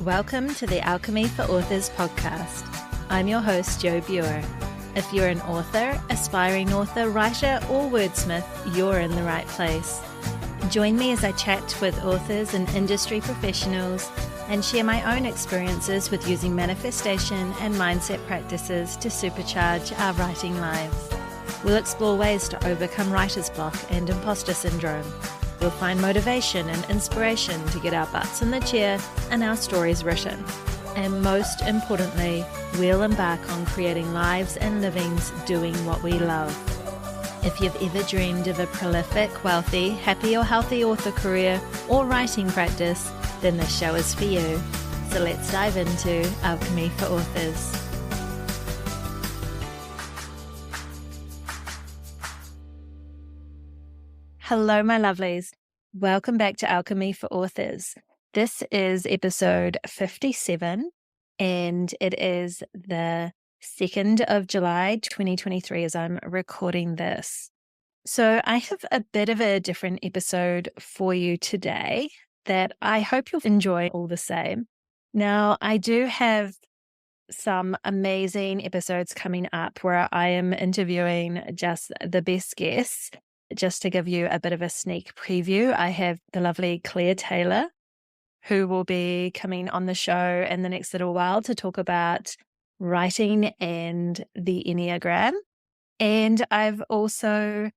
Welcome to the Alchemy for Authors podcast. I'm your host, Jo Buer. If you're an author, aspiring author, writer, or wordsmith, you're in the right place. Join me as I chat with authors and industry professionals and share my own experiences with using manifestation and mindset practices to supercharge our writing lives. We'll explore ways to overcome writer's block and imposter syndrome. We'll find motivation and inspiration to get our butts in the chair and our stories written. And most importantly, we'll embark on creating lives and livings doing what we love. If you've ever dreamed of a prolific, wealthy, happy or healthy author career or writing practice, then this show is for you. So let's dive into Alchemy for Authors. Hello, my lovelies. Welcome back to Alchemy for Authors. This is episode 57, and it is the 2nd of July, 2023, as I'm recording this. So I have a bit of a different episode for you today that I hope you'll enjoy all the same. Now, I do have some amazing episodes coming up where I am interviewing just the best guests. Just to give you a bit of a sneak preview, I have the lovely Claire Taylor, who will be coming on the show in the next little while to talk about writing and the Enneagram. And I've also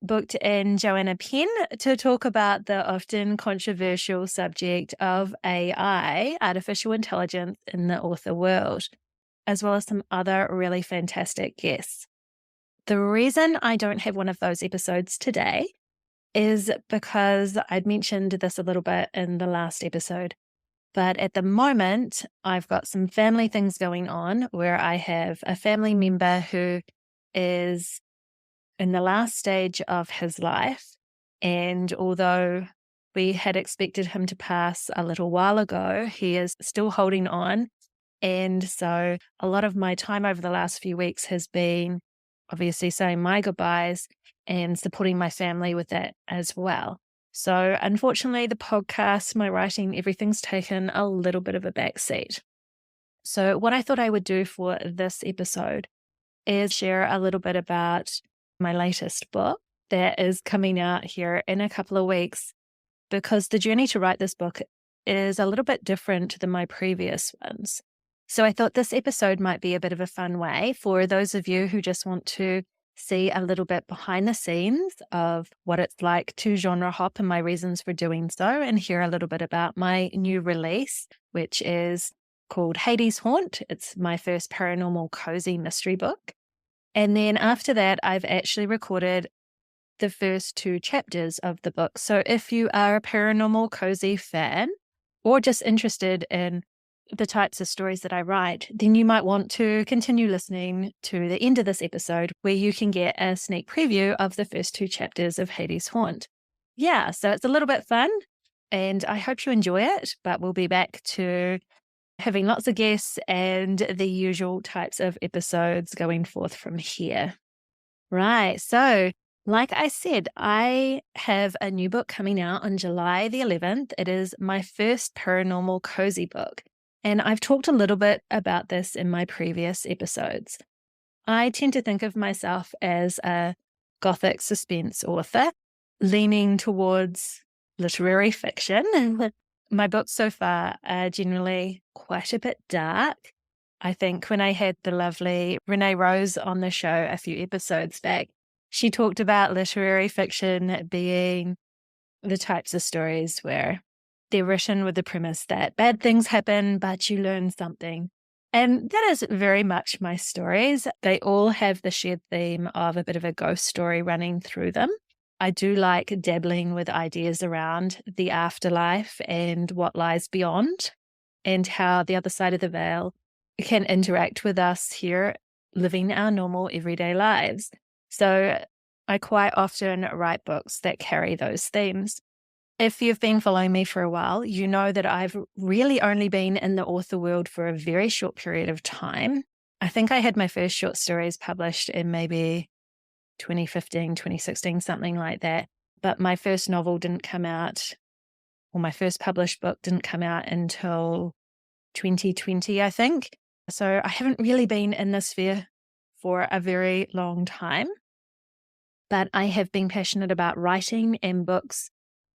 booked in Joanna Penn to talk about the often controversial subject of AI, artificial intelligence, in the author world, as well as some other really fantastic guests. The reason I don't have one of those episodes today is because I'd mentioned this a little bit in the last episode, but at the moment, I've got some family things going on where I have a family member who is in the last stage of his life. And although we had expected him to pass a little while ago, he is still holding on. And so a lot of my time over the last few weeks has been obviously saying my goodbyes and supporting my family with that as well. So unfortunately, the podcast, my writing, everything's taken a little bit of a backseat. So what I thought I would do for this episode is share a little bit about my latest book that is coming out here in a couple of weeks, because the journey to write this book is a little bit different than my previous ones. So I thought this episode might be a bit of a fun way for those of you who just want to see a little bit behind the scenes of what it's like to genre hop and my reasons for doing so, and hear a little bit about my new release, which is called Hades Haunt. It's my first paranormal cozy mystery book. And then after that, I've actually recorded the first 2 chapters of the book. So if you are a paranormal cozy fan or just interested in the types of stories that I write, then you might want to continue listening to the end of this episode, where you can get a sneak preview of the first 2 chapters of Hades Haunt. Yeah, so it's a little bit fun and I hope you enjoy it, but we'll be back to having lots of guests and the usual types of episodes going forth from here. Right, so like I said, I have a new book coming out on July the 11th. It is my first paranormal cozy book. And I've talked a little bit about this in my previous episodes. I tend to think of myself as a Gothic suspense author, leaning towards literary fiction. And my books so far are generally quite a bit dark. I think when I had the lovely Renee Rose on the show a few episodes back, she talked about literary fiction being the types of stories where they're written with the premise that bad things happen, but you learn something. And that is very much my stories. They all have the shared theme of a bit of a ghost story running through them. I do like dabbling with ideas around the afterlife and what lies beyond, and how the other side of the veil can interact with us here living our normal everyday lives. So I quite often write books that carry those themes. If you've been following me for a while, you know that I've really only been in the author world for a very short period of time. I think I had my first short stories published in maybe 2015, 2016, something like that. But my first novel didn't come out, or my first published book didn't come out until 2020, I think. So I haven't really been in this sphere for a very long time, but I have been passionate about writing and books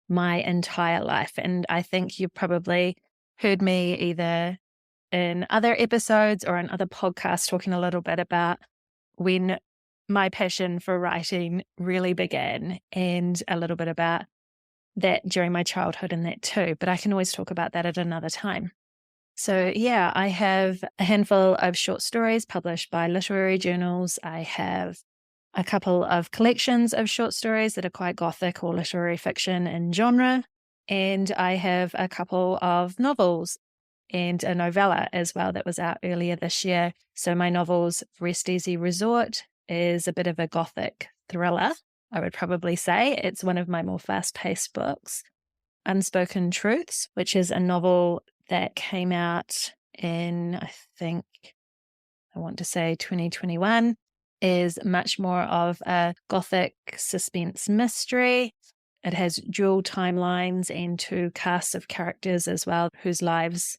my entire life. And I think you've probably heard me either in other episodes or in other podcasts talking a little bit about when my passion for writing really began, and a little bit about that during my childhood and that too. But I can always talk about that at another time. So yeah, I have a handful of short stories published by literary journals. I have a couple of collections of short stories that are quite Gothic or literary fiction in genre. And I have a couple of novels and a novella as well that was out earlier this year. So my novels, Rest Easy Resort, is a bit of a Gothic thriller, I would probably say. It's one of my more fast-paced books. Unspoken Truths, which is a novel that came out in, I think, I want to say 2021, is much more of a Gothic suspense mystery. It has dual timelines and two casts of characters as well, whose lives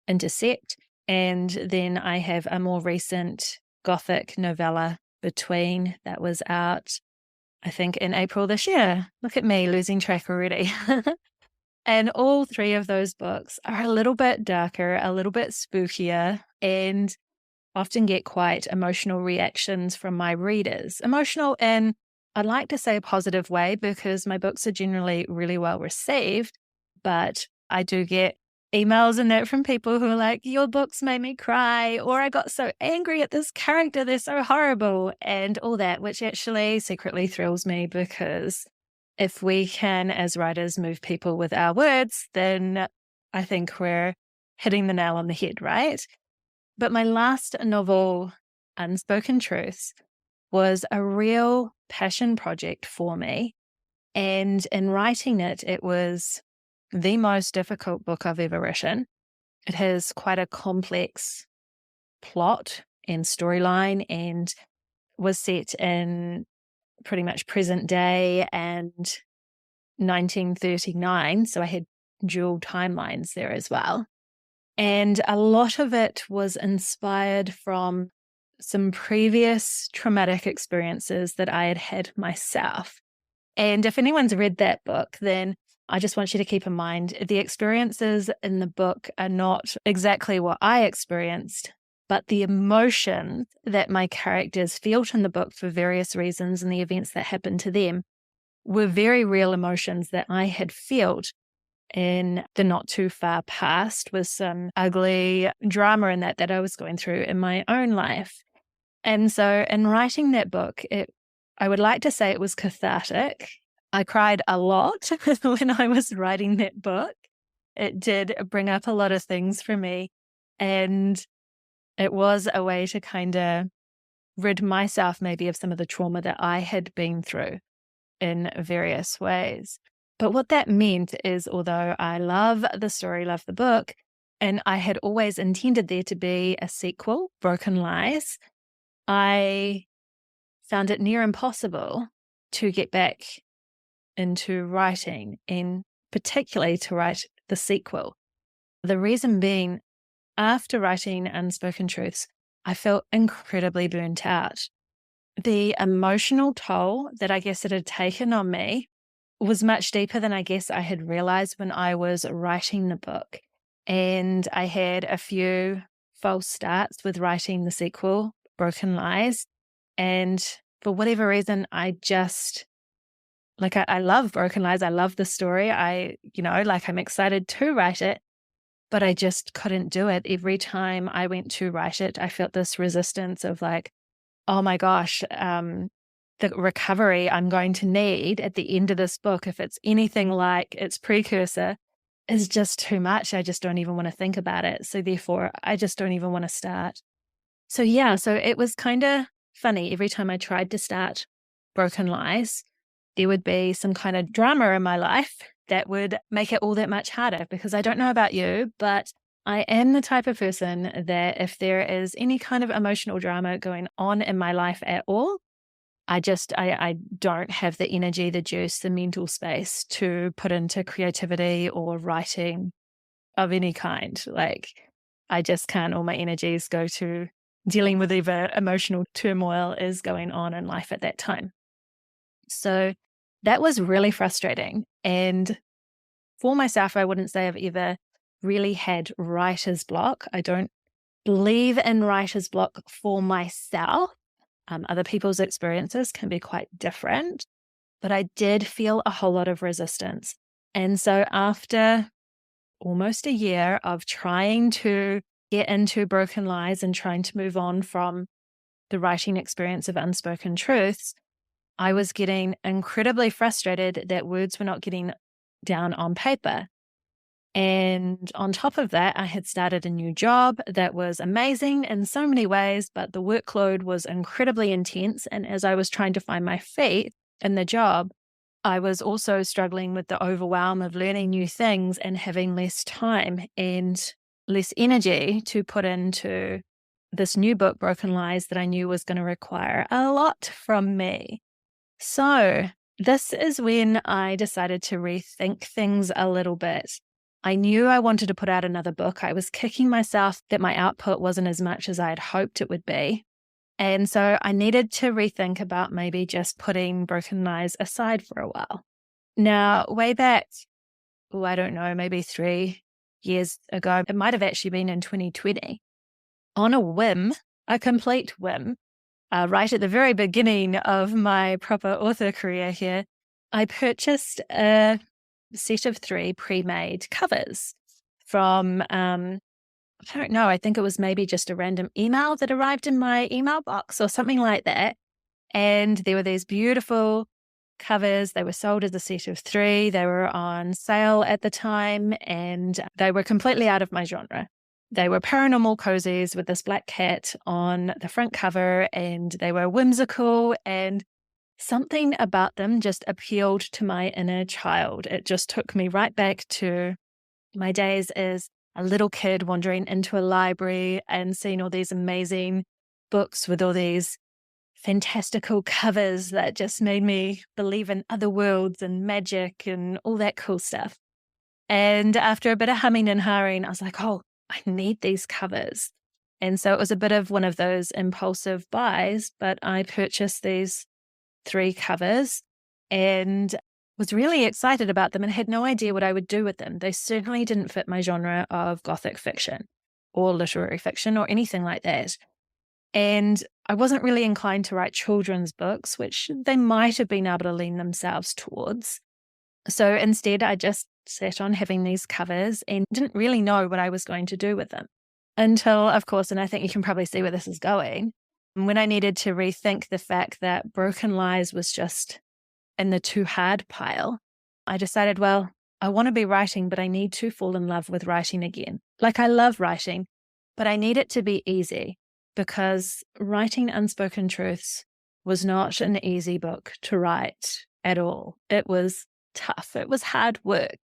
intersect. And then I have a more recent Gothic novella, Between, that was out, I think, in April this year. Look at me losing track already. And all three of those books are a little bit darker, a little bit spookier, and often get quite emotional reactions from my readers. Emotional in, I'd like to say, a positive way, because my books are generally really well received, but I do get emails and that from people who are like, your books made me cry, or I got so angry at this character, they're so horrible, and all that, which actually secretly thrills me, because if we can, as writers, move people with our words, then I think we're hitting the nail on the head, right? But my last novel, Unspoken Truths, was a real passion project for me. And in writing it, it was the most difficult book I've ever written. It has quite a complex plot and storyline, and was set in pretty much present day and 1939. So I had dual timelines there as well. And a lot of it was inspired from some previous traumatic experiences that I had had myself. And if anyone's read that book, then I just want you to keep in mind the experiences in the book are not exactly what I experienced, but the emotions that my characters felt in the book for various reasons and the events that happened to them were very real emotions that I had felt in the not too far past, with some ugly drama in that I was going through in my own life. And so in writing that book, I would like to say it was cathartic. I cried a lot when I was writing that book. It did bring up a lot of things for me. And it was a way to kind of rid myself maybe of some of the trauma that I had been through in various ways. But what that meant is, although I love the story, love the book, and I had always intended there to be a sequel, Broken Lies, I found it near impossible to get back into writing, and particularly to write the sequel. The reason being, after writing Unspoken Truths, I felt incredibly burnt out. The emotional toll that I guess it had taken on me was much deeper than I guess I had realized when I was writing the book. And I had a few false starts with writing the sequel, Broken Lies. And for whatever reason, I just, I love Broken Lies. I love the story. I'm excited to write it, but I just couldn't do it. Every time I went to write it, I felt this resistance of oh my gosh, the recovery I'm going to need at the end of this book, if it's anything like its precursor, is just too much. I just don't even want to think about it. So therefore, I just don't even want to start. So it was kind of funny. Every time I tried to start Broken Lies, there would be some kind of drama in my life that would make it all that much harder, because I don't know about you, but I am the type of person that if there is any kind of emotional drama going on in my life at all, I don't have the energy, the juice, the mental space to put into creativity or writing of any kind. I just can't. All my energies go to dealing with whatever emotional turmoil is going on in life at that time. So that was really frustrating. And for myself, I wouldn't say I've ever really had writer's block. I don't believe in writer's block for myself. Other people's experiences can be quite different, but I did feel a whole lot of resistance. And so after almost a year of trying to get into Broken Lies and trying to move on from the writing experience of Unspoken Truths, I was getting incredibly frustrated that words were not getting down on paper. And on top of that, I had started a new job that was amazing in so many ways, but the workload was incredibly intense. And as I was trying to find my feet in the job, I was also struggling with the overwhelm of learning new things and having less time and less energy to put into this new book, Broken Lies, that I knew was going to require a lot from me. So this is when I decided to rethink things a little bit. I knew I wanted to put out another book. I was kicking myself that my output wasn't as much as I had hoped it would be. And so I needed to rethink about maybe just putting Broken Lies aside for a while. Now, way back, I don't know, maybe 3 years ago, it might have actually been in 2020, on a whim, a complete whim, right at the very beginning of my proper author career here, I purchased a set of 3 pre-made covers from, I don't know, I think it was maybe just a random email that arrived in my email box or something like that. And there were these beautiful covers. They were sold as a set of 3. They were on sale at the time, and they were completely out of my genre. They were paranormal cozies with this black cat on the front cover, and they were whimsical, and something about them just appealed to my inner child. It just took me right back to my days as a little kid wandering into a library and seeing all these amazing books with all these fantastical covers that just made me believe in other worlds and magic and all that cool stuff. And after a bit of humming and hawing, I was like, oh, I need these covers. And so it was a bit of one of those impulsive buys, but I purchased these 3 covers and was really excited about them and had no idea what I would do with them. They certainly didn't fit my genre of Gothic fiction or literary fiction or anything like that. And I wasn't really inclined to write children's books, which they might have been able to lean themselves towards. So instead, I just sat on having these covers and didn't really know what I was going to do with them until, of course, and I think you can probably see where this is going, when I needed to rethink the fact that Broken Lies was just in the too hard pile. I decided, well, I want to be writing, but I need to fall in love with writing again. Like, I love writing, but I need it to be easy, because writing Unspoken Truths was not an easy book to write at all. It was tough. It was hard work.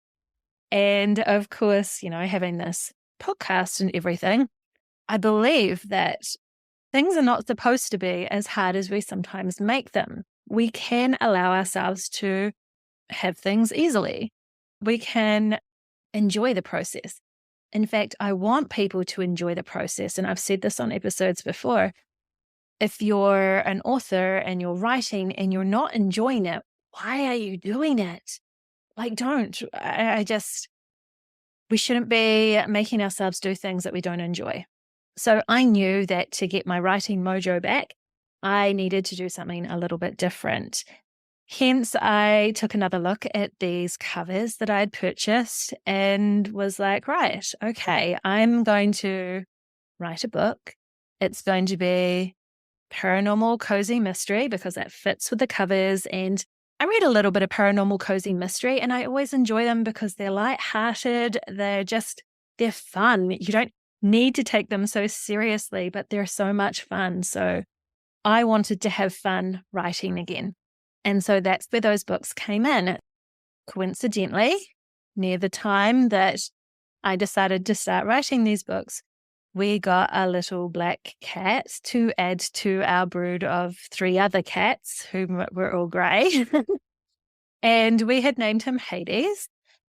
And of course, having this podcast and everything, I believe that things are not supposed to be as hard as we sometimes make them. We can allow ourselves to have things easily. We can enjoy the process. In fact, I want people to enjoy the process. And I've said this on episodes before. If you're an author and you're writing and you're not enjoying it, why are you doing it? Like, don't. We shouldn't be making ourselves do things that we don't enjoy. So I knew that to get my writing mojo back, I needed to do something a little bit different. Hence, I took another look at these covers that I had purchased and was like, right, okay, I'm going to write a book. It's going to be paranormal cozy mystery because that fits with the covers. And I read a little bit of paranormal cozy mystery, and I always enjoy them because they're lighthearted. They're fun. You don't need to take them so seriously, but they're so much fun. So I wanted to have fun writing again. And so that's where those books came in. Coincidentally, near the time that I decided to start writing these books, we got a little black cat to add to our brood of 3 other cats who were all grey. And we had named him Hades.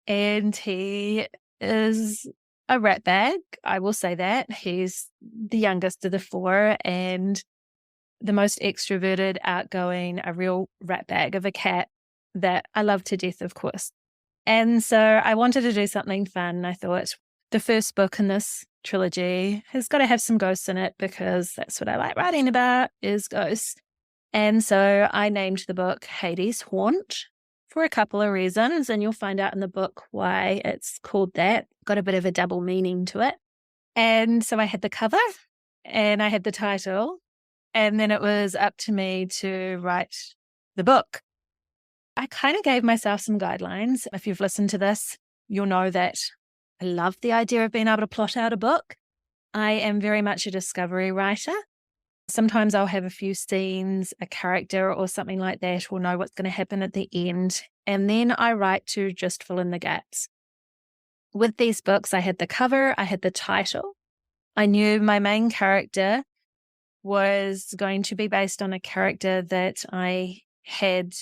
And he is a ratbag, I will say that. He's the youngest of the four and the most extroverted, outgoing, a real ratbag of a cat that I love to death, of course. And so I wanted to do something fun. I thought the first book in this trilogy has got to have some ghosts in it because that's what I like writing about is ghosts. And so I named the book Hades Haunt for a couple of reasons, and you'll find out in the book why it's called that. Got a bit of a double meaning to it. And so I had the cover and I had the title, and then it was up to me to write the book. I kind of gave myself some guidelines. If you've listened to this, you'll know that I love the idea of being able to plot out a book. I am very much a discovery writer. Sometimes I'll have a few scenes, a character or something like that, or know what's going to happen at the end. And then I write to just fill in the gaps. With these books, I had the cover, I had the title. I knew my main character was going to be based on a character that I had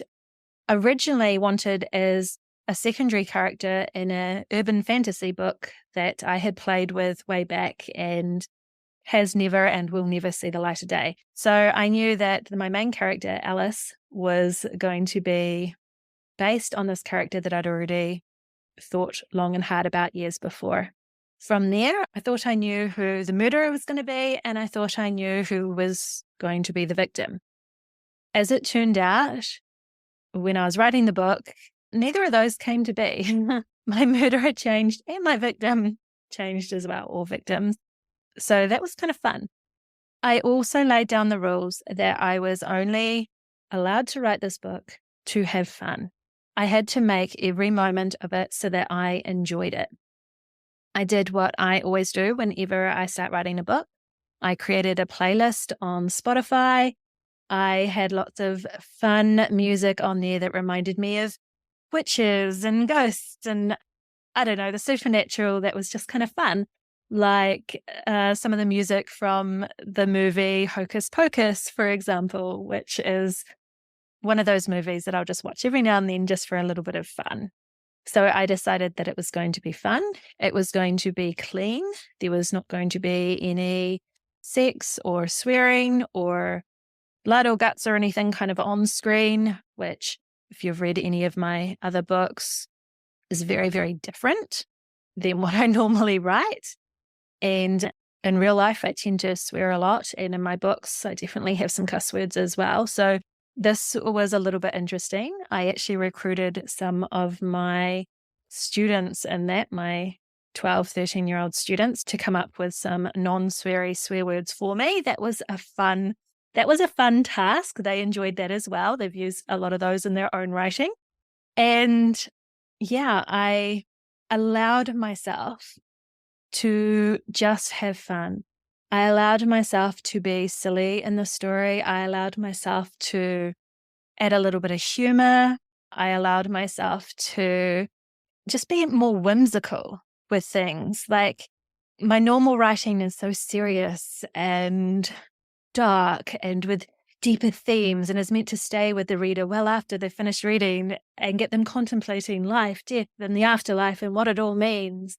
originally wanted as a secondary character in an urban fantasy book that I had played with way back and has never and will never see the light of day. So I knew that my main character, Alice, was going to be based on this character that I'd already thought long and hard about years before. From there, I thought I knew who the murderer was going to be, and I thought I knew who was going to be the victim. As it turned out, when I was writing the book, neither of those came to be. My murderer changed and my victim changed as well, or victims. So that was kind of fun. I also laid down the rules that I was only allowed to write this book to have fun. I had to make every moment of it so that I enjoyed it. I did what I always do whenever I start writing a book. I created a playlist on Spotify. I had lots of fun music on there that reminded me of witches and ghosts and, I don't know, the supernatural that was just kind of fun. Like some of the music from the movie Hocus Pocus, for example, which is one of those movies that I'll just watch every now and then just for a little bit of fun. So I decided that it was going to be fun. It was going to be clean. There was not going to be any sex or swearing or blood or guts or anything kind of on screen, which if you've read any of my other books is very, very different than what I normally write. And in real life, I tend to swear a lot. And in my books, I definitely have some cuss words as well. So this was a little bit interesting. I actually recruited some of my students in that, my 12, 13-year-old students, to come up with some non-sweary swear words for me. That was a fun task. They enjoyed that as well. They've used a lot of those in their own writing. And yeah, I allowed myself to just have fun. I allowed myself to be silly in the story. I allowed myself to add a little bit of humor. I allowed myself to just be more whimsical with things. Like my normal writing is so serious and dark and with deeper themes and is meant to stay with the reader well after they've finished reading and get them contemplating life, death, and the afterlife and what it all means.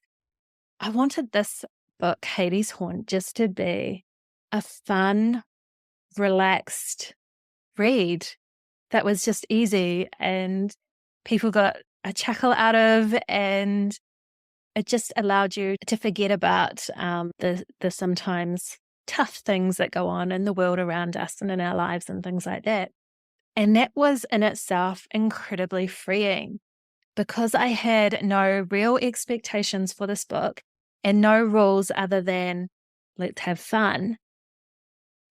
I wanted this book, Hades Haunt, just to be a fun, relaxed read that was just easy and people got a chuckle out of, and it just allowed you to forget about the sometimes tough things that go on in the world around us and in our lives and things like that. And that was in itself incredibly freeing because I had no real expectations for this book and no rules other than let's have fun.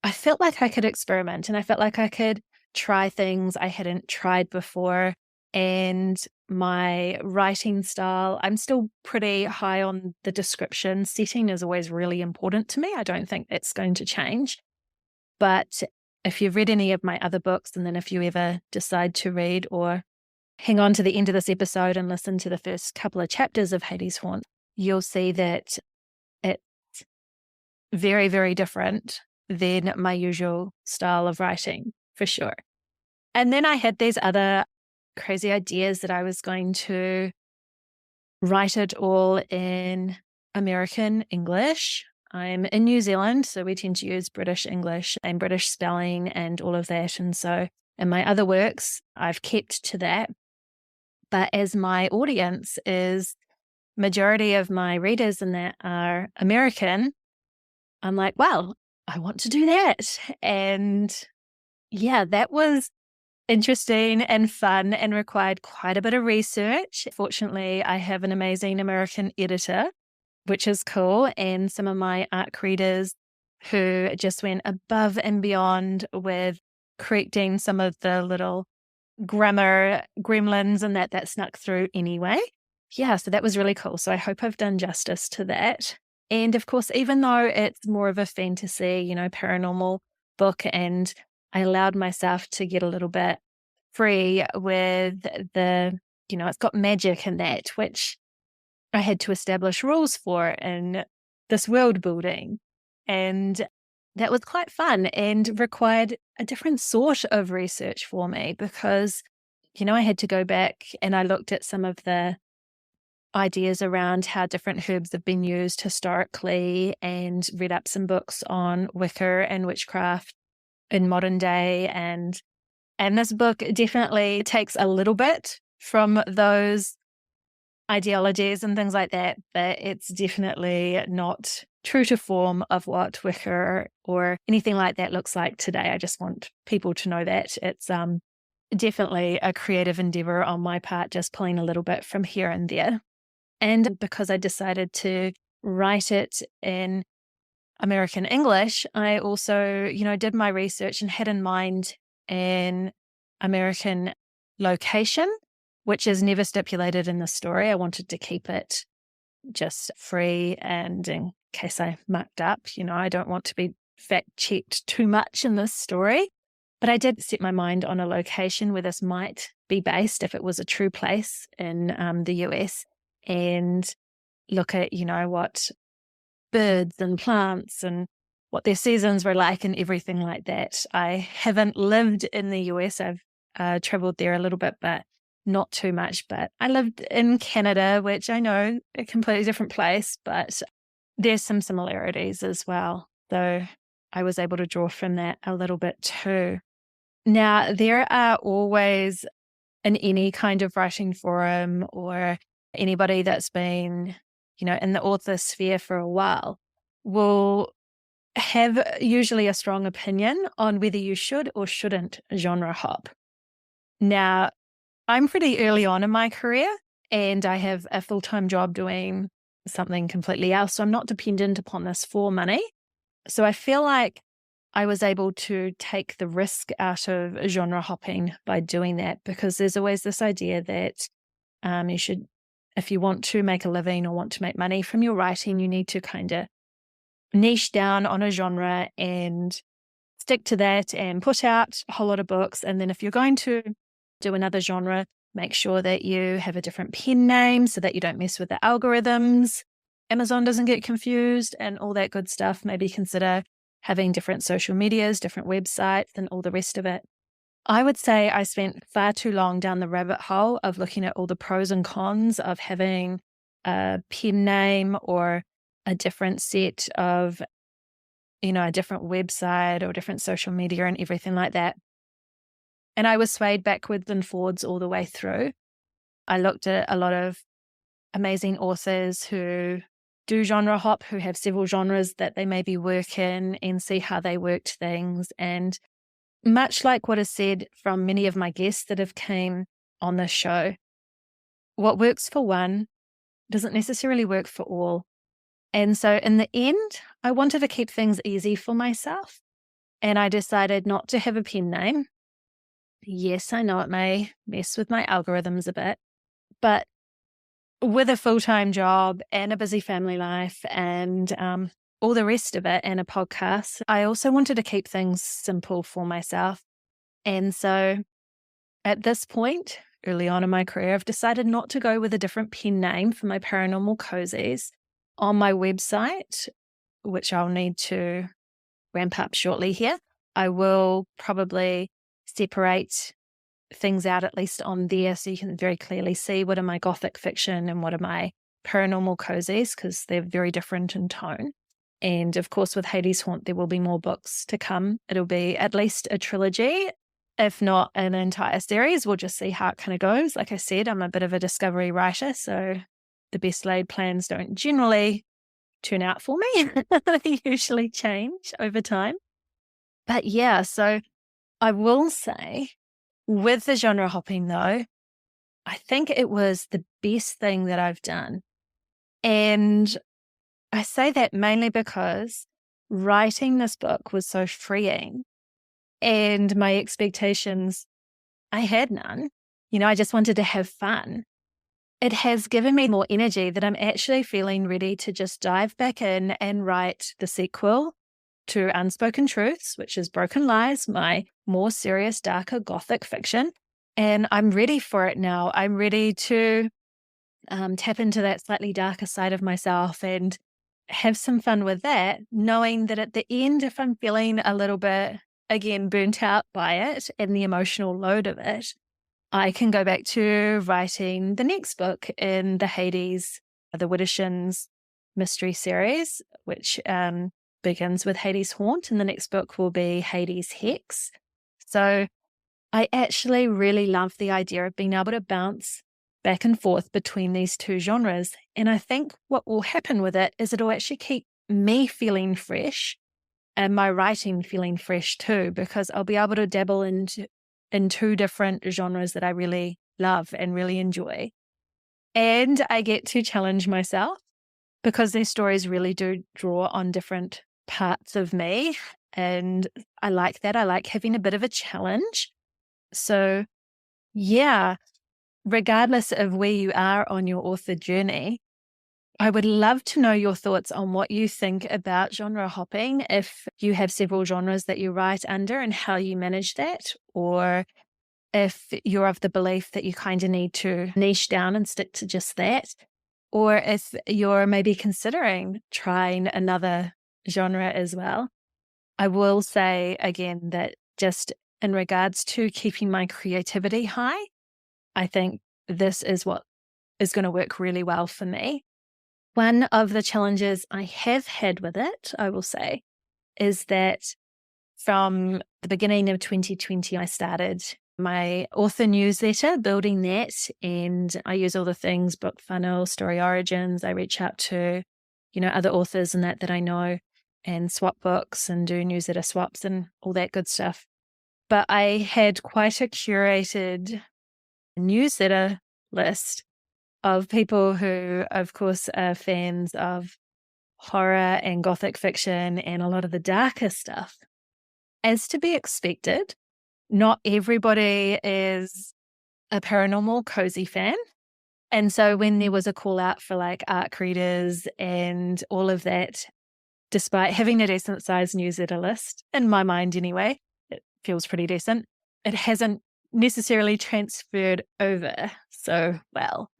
I felt like I could experiment and I felt like I could try things I hadn't tried before. And my writing style, I'm still pretty high on the description. Setting is always really important to me. I don't think it's going to change. But if you've read any of my other books, and then if you ever decide to read or hang on to the end of this episode and listen to the first couple of chapters of Hades Haunt, you'll see that it's very, very different than my usual style of writing, for sure. And then I had these other crazy ideas that I was going to write it all in American English. I'm in New Zealand, so we tend to use British English and British spelling and all of that. And so in my other works, I've kept to that. But as my audience is majority of my readers and that are American, I'm like, well, I want to do that. And yeah, that was interesting and fun and required quite a bit of research. Fortunately, I have an amazing American editor, which is cool, and some of my ARC readers who just went above and beyond with correcting some of the little grammar gremlins and that snuck through anyway. Yeah, so that was really cool. So I hope I've done justice to that. And of course, even though it's more of a fantasy, paranormal book, and I allowed myself to get a little bit free with it's got magic in that, which I had to establish rules for in this world building. And that was quite fun and required a different sort of research for me because, I had to go back and I looked at some of the ideas around how different herbs have been used historically and read up some books on Wicca and witchcraft in modern day. And this book definitely takes a little bit from those ideologies and things like that, but it's definitely not true to form of what Wicca or anything like that looks like today. I just want people to know that it's definitely a creative endeavor on my part, just pulling a little bit from here and there. And because I decided to write it in American English, I also, did my research and had in mind an American location, which is never stipulated in the story. I wanted to keep it just free, and in case I mucked up, I don't want to be fact-checked too much in this story. But I did set my mind on a location where this might be based if it was a true place in the US, and look at, what birds and plants and what their seasons were like and everything like that. I haven't lived in the US. I've traveled there a little bit, but not too much. But I lived in Canada, which I know a completely different place, but there's some similarities as well. So I was able to draw from that a little bit too. Now, there are always in any kind of writing forum or anybody that's been, in the author sphere for a while will have usually a strong opinion on whether you should or shouldn't genre hop. Now, I'm pretty early on in my career and I have a full-time job doing something completely else. So I'm not dependent upon this for money. So I feel like I was able to take the risk out of genre hopping by doing that, because there's always this idea that you should, if you want to make a living or want to make money from your writing, you need to kind of niche down on a genre and stick to that and put out a whole lot of books. And then if you're going to do another genre, make sure that you have a different pen name so that you don't mess with the algorithms. Amazon doesn't get confused and all that good stuff. Maybe consider having different social medias, different websites, and all the rest of it. I would say I spent far too long down the rabbit hole of looking at all the pros and cons of having a pen name or a different set of, a different website or different social media and everything like that. And I was swayed backwards and forwards all the way through. I looked at a lot of amazing authors who do genre hop, who have several genres that they maybe work in, and see how they worked things. And much like what is said from many of my guests that have came on this show, what works for one doesn't necessarily work for all. And so in the end, I wanted to keep things easy for myself. And I decided not to have a pen name. Yes, I know it may mess with my algorithms a bit, but with a full-time job and a busy family life and all the rest of it and a podcast, I also wanted to keep things simple for myself. And so at this point, early on in my career, I've decided not to go with a different pen name for my paranormal cozies. On my website, which I'll need to ramp up shortly here, I will probably separate things out, at least on there, so you can very clearly see what are my Gothic fiction and what are my paranormal cozies because they're very different in tone. And of course, with Hades Haunt, there will be more books to come. It'll be at least a trilogy, if not an entire series. We'll just see how it kind of goes. Like I said, I'm a bit of a discovery writer, so the best laid plans don't generally turn out for me. They usually change over time. But yeah, so I will say with the genre hopping though, I think it was the best thing that I've done. And I say that mainly because writing this book was so freeing and my expectations, I had none. I just wanted to have fun. It has given me more energy that I'm actually feeling ready to just dive back in and write the sequel to Unspoken Truths, which is Broken Lies, my more serious, darker Gothic fiction. And I'm ready for it now. I'm ready to tap into that slightly darker side of myself and have some fun with that, knowing that at the end, if I'm feeling a little bit, again, burnt out by it and the emotional load of it, I can go back to writing the next book in the Hades, the Widdershins mystery series, which begins with Hades Haunt, and the next book will be Hades Hex. So I actually really love the idea of being able to bounce back and forth between these two genres. And I think what will happen with it is it'll actually keep me feeling fresh and my writing feeling fresh too, because I'll be able to dabble in two different genres that I really love and really enjoy. And I get to challenge myself because these stories really do draw on different parts of me. And I like that. I like having a bit of a challenge. So yeah, regardless of where you are on your author journey, I would love to know your thoughts on what you think about genre hopping, if you have several genres that you write under and how you manage that, or if you're of the belief that you kind of need to niche down and stick to just that, or if you're maybe considering trying another genre as well. I will say again that just in regards to keeping my creativity high, I think this is what is going to work really well for me. One of the challenges I have had with it, I will say, is that from the beginning of 2020, I started my author newsletter, building that, and I use all the things, book funnel, story origins. I reach out to, other authors and that I know and swap books and do newsletter swaps and all that good stuff. But I had quite a curated newsletter list of people who, of course, are fans of horror and Gothic fiction and a lot of the darker stuff. As to be expected, not everybody is a paranormal cozy fan. And so when there was a call out for like ARC readers and all of that, despite having a decent sized newsletter list, in my mind anyway, it feels pretty decent, it hasn't necessarily transferred over so well.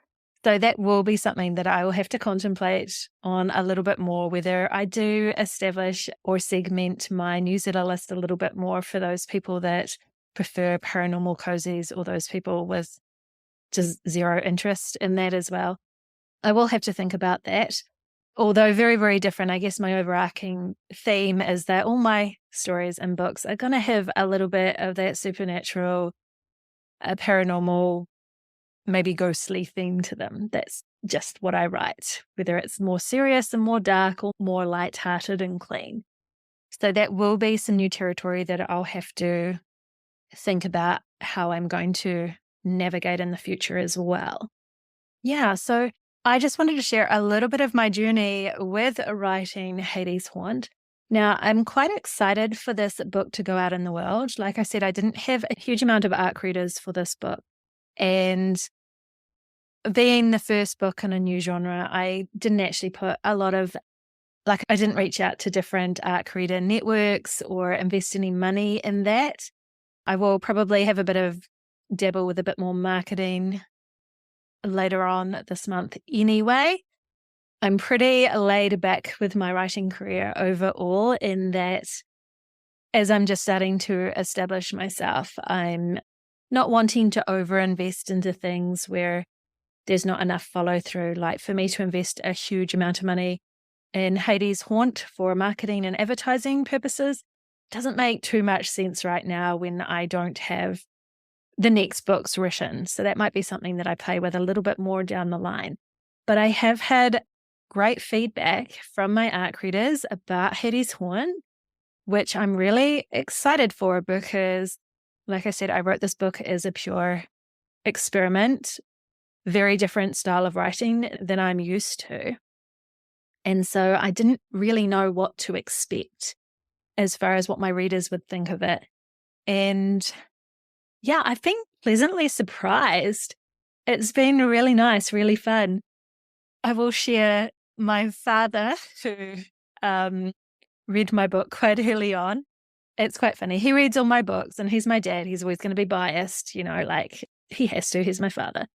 So that will be something that I will have to contemplate on a little bit more, whether I do establish or segment my newsletter list a little bit more for those people that prefer paranormal cozies or those people with just zero interest in that as well. I will have to think about that. Although very, very different, I guess my overarching theme is that all my stories and books are going to have a little bit of that supernatural, paranormal, maybe ghostly theme to them. That's just what I write, whether it's more serious and more dark or more lighthearted and clean. So that will be some new territory that I'll have to think about how I'm going to navigate in the future as well. Yeah, so I just wanted to share a little bit of my journey with writing Hades Haunt. Now, I'm quite excited for this book to go out in the world. Like I said, I didn't have a huge amount of ARC readers for this book. And being the first book in a new genre, I didn't actually put a lot of, I didn't reach out to different ARC reader networks or invest any money in that. I will probably have a bit of dabble with a bit more marketing later on this month anyway. I'm pretty laid back with my writing career overall in that as I'm just starting to establish myself, I'm not wanting to overinvest into things where there's not enough follow through. Like for me to invest a huge amount of money in Hades Haunt for marketing and advertising purposes doesn't make too much sense right now when I don't have the next books written. So that might be something that I play with a little bit more down the line. But I have had great feedback from my ARC readers about Hades Haunt, which I'm really excited for because, like I said, I wrote this book as a pure experiment, very different style of writing than I'm used to. And so I didn't really know what to expect as far as what my readers would think of it. And yeah, I've been pleasantly surprised. It's been really nice, really fun. I will share my father, who read my book quite early on. It's quite funny. He reads all my books and he's my dad. He's always going to be biased, like he has to. He's my father.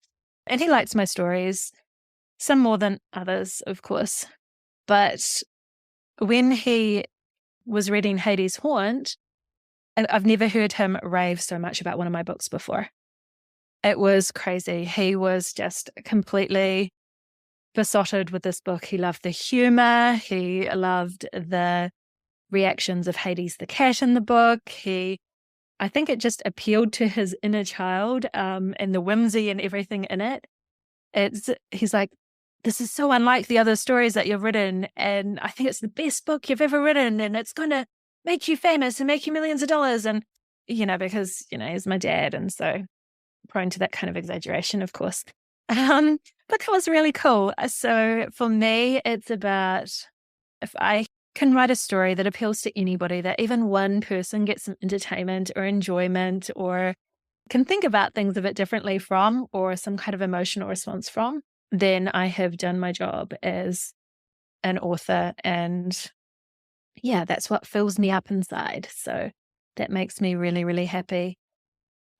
And he likes my stories, some more than others, of course. But when he was reading Hades Haunt, and I've never heard him rave so much about one of my books before. It was crazy. He was just completely besotted with this book. He loved the humor. He loved the reactions of Hades the cat in the book. I think it just appealed to his inner child, and the whimsy and everything in it. He's like, this is so unlike the other stories that you've written, and I think it's the best book you've ever written, and it's going to make you famous and make you millions of dollars. And, because, he's my dad, and so prone to that kind of exaggeration, of course. But that was really cool. So for me, it's about if I can write a story that appeals to anybody, that even one person gets some entertainment or enjoyment or can think about things a bit differently from, or some kind of emotional response from, then I have done my job as an author. And yeah, that's what fills me up inside. So that makes me really, really happy.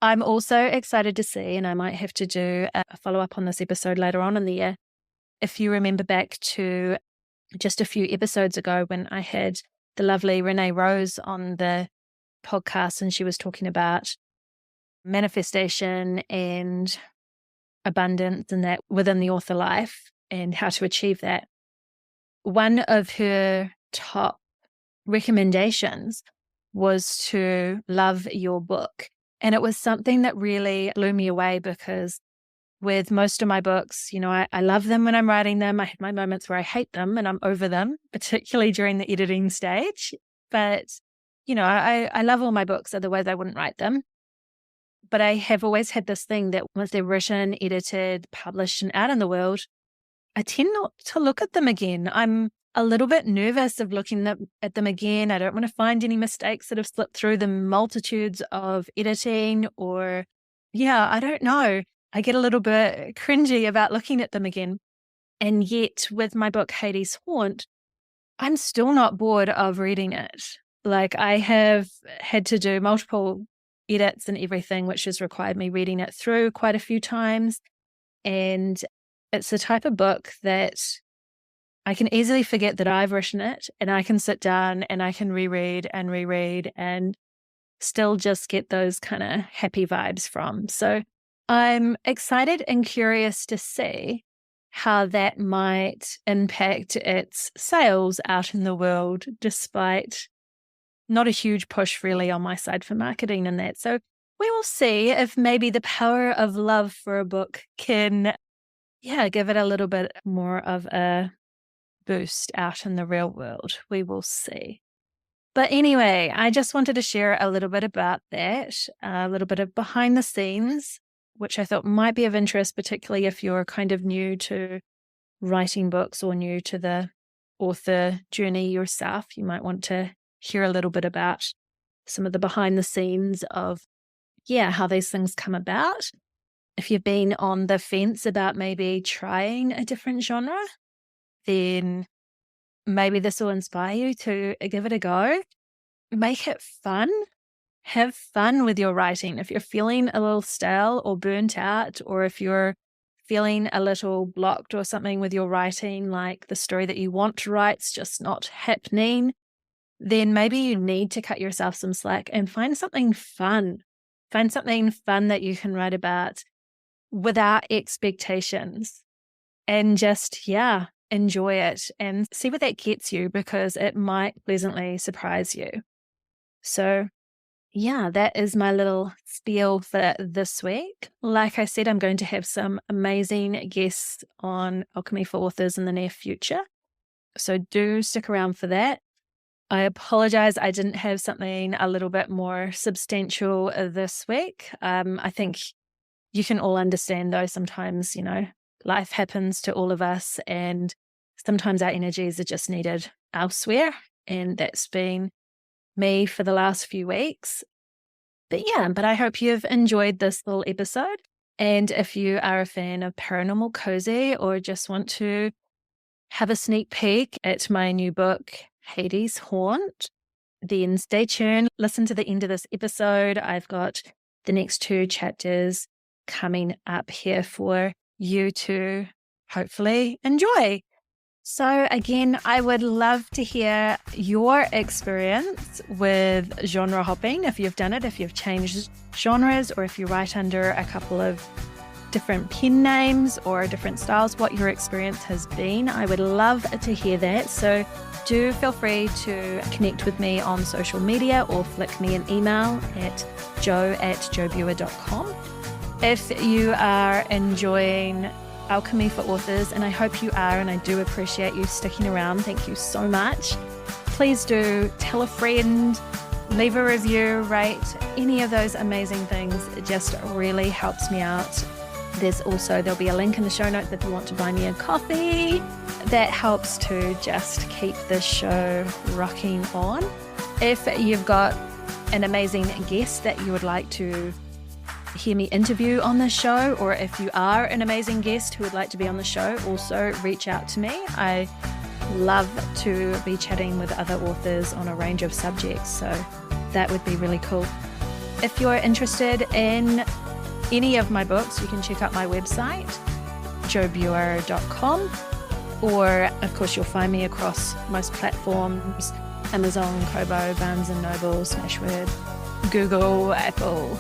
I'm also excited to see, and I might have to do a follow-up on this episode later on in the year. If you remember back to just a few episodes ago when I had the lovely Renee Rose on the podcast, and she was talking about manifestation and abundance and that within the author life and how to achieve that. One of her top recommendations was to love your book. And it was something that really blew me away because with most of my books, I love them when I'm writing them. I have my moments where I hate them and I'm over them, particularly during the editing stage. But, I love all my books, otherwise I wouldn't write them. But I have always had this thing that once they're written, edited, published, and out in the world, I tend not to look at them again. I'm a little bit nervous of looking at them again. I don't want to find any mistakes that have slipped through the multitudes of editing or, I don't know. I get a little bit cringy about looking at them again. And yet with my book, Hades Haunt, I'm still not bored of reading it. Like I have had to do multiple edits and everything, which has required me reading it through quite a few times. And it's the type of book that I can easily forget that I've written it, and I can sit down and I can reread and still just get those kind of happy vibes from. So I'm excited and curious to see how that might impact its sales out in the world, despite not a huge push really on my side for marketing and that. So we will see if maybe the power of love for a book can, give it a little bit more of a boost out in the real world. We will see. But anyway, I just wanted to share a little bit about that, a little bit of behind the scenes, which I thought might be of interest, particularly if you're kind of new to writing books or new to the author journey yourself. You might want to hear a little bit about some of the behind the scenes of, how these things come about. If you've been on the fence about maybe trying a different genre, then maybe this will inspire you to give it a go. Make it fun. Have fun with your writing. If you're feeling a little stale or burnt out, or if you're feeling a little blocked or something with your writing, like the story that you want to write's just not happening, then maybe you need to cut yourself some slack and find something fun. Find something fun that you can write about. without expectations and just, enjoy it and see where that gets you, because it might pleasantly surprise you. So that is my little spiel for this week. Like I said, I'm going to have some amazing guests on Alchemy for Authors in the near future. So do stick around for that. I apologize, I didn't have something a little bit more substantial this week. I think you can all understand, though, sometimes, life happens to all of us, and sometimes our energies are just needed elsewhere. And that's been me for the last few weeks. But I hope you've enjoyed this little episode. And if you are a fan of Paranormal Cozy or just want to have a sneak peek at my new book, Hades Haunt, then stay tuned. Listen to the end of this episode. I've got the next 2 chapters coming up here for you to hopefully enjoy. So again, I would love to hear your experience with genre hopping, if you've done it, if you've changed genres, or if you write under a couple of different pen names or different styles, what your experience has been. I would love to hear that. So do feel free to connect with me on social media or flick me an email at joe@joebuer.com. If you are enjoying Alchemy for Authors, and I hope you are, and I do appreciate you sticking around, thank you so much. Please do tell a friend, leave a review, rate, any of those amazing things. It just really helps me out. There'll be a link in the show notes if you want to buy me a coffee. That helps to just keep this show rocking on. If you've got an amazing guest that you would like to hear me interview on the show, or if you are an amazing guest who would like to be on the show, also reach out to me. I love to be chatting with other authors on a range of subjects, so that would be really cool. If you're interested in any of my books, you can check out my website, joebuer.com, or of course you'll find me across most platforms: Amazon, Kobo, Barnes & Noble, Smashword, Google, Apple,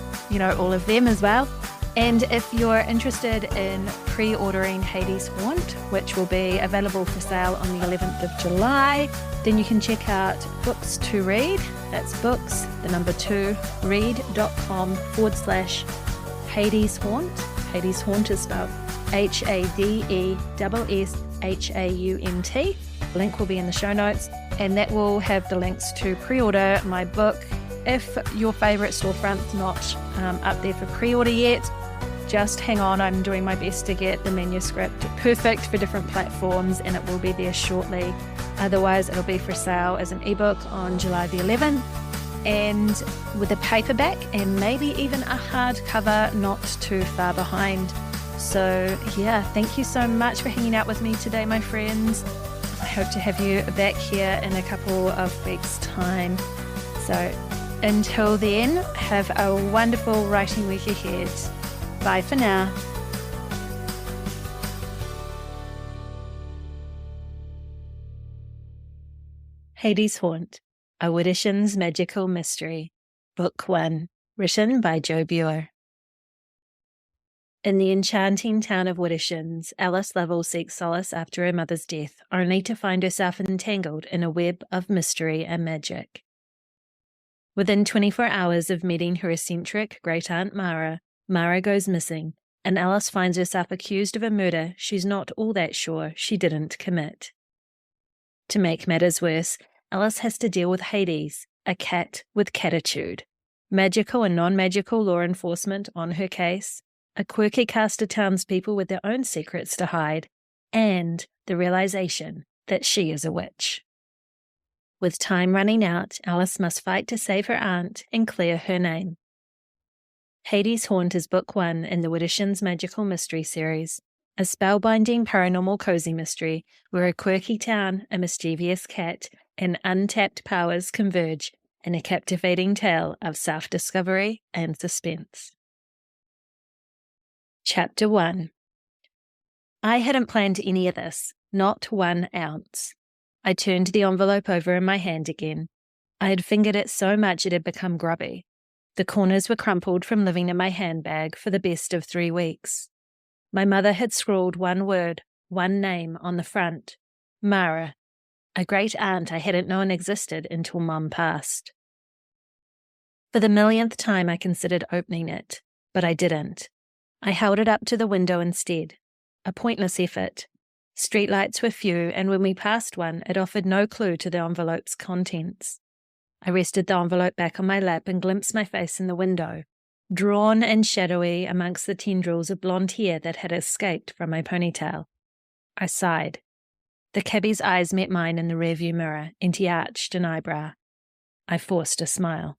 all of them as well. And if you're interested in pre-ordering Hades Haunt, which will be available for sale on the 11th of July, then you can check out Books to Read. That's books, the number 2, read.com/Hades Haunt. Hades Haunt is spelled HADESSHAUNT. Link will be in the show notes, and that will have the links to pre-order my book. If your favourite storefront's not up there for pre-order yet, just hang on. I'm doing my best to get the manuscript perfect for different platforms, and it will be there shortly. Otherwise, it'll be for sale as an ebook on July the 11th, and with a paperback and maybe even a hardcover not too far behind. So thank you so much for hanging out with me today, my friends. I hope to have you back here in a couple of weeks' time. So until then, have a wonderful writing week ahead. Bye for now. Hades Haunt, A Widdershins Magical Mystery, Book 1, written by Joe Buer. In the enchanting town of Widdershins, Alice Lovell seeks solace after her mother's death, only to find herself entangled in a web of mystery and magic. Within 24 hours of meeting her eccentric great-aunt Mara, Mara goes missing, and Alice finds herself accused of a murder she's not all that sure she didn't commit. To make matters worse, Alice has to deal with Hades, a cat with catitude, magical and non-magical law enforcement on her case, a quirky cast of townspeople with their own secrets to hide, and the realization that she is a witch. With time running out, Alice must fight to save her aunt and clear her name. Hades Haunt is Book 1 in the Widdershins Magical Mystery series, a spellbinding paranormal cozy mystery where a quirky town, a mischievous cat, and untapped powers converge in a captivating tale of self-discovery and suspense. Chapter 1. I hadn't planned any of this, not 1 ounce. I turned the envelope over in my hand again. I had fingered it so much it had become grubby. The corners were crumpled from living in my handbag for the best of 3 weeks. My mother had scrawled one word, one name on the front, Mara, a great aunt I hadn't known existed until Mum passed. For the millionth time I considered opening it, but I didn't. I held it up to the window instead. A pointless effort. Streetlights were few, and when we passed one, it offered no clue to the envelope's contents. I rested the envelope back on my lap and glimpsed my face in the window, drawn and shadowy amongst the tendrils of blonde hair that had escaped from my ponytail. I sighed. The cabbie's eyes met mine in the rearview mirror, and he arched an eyebrow. I forced a smile.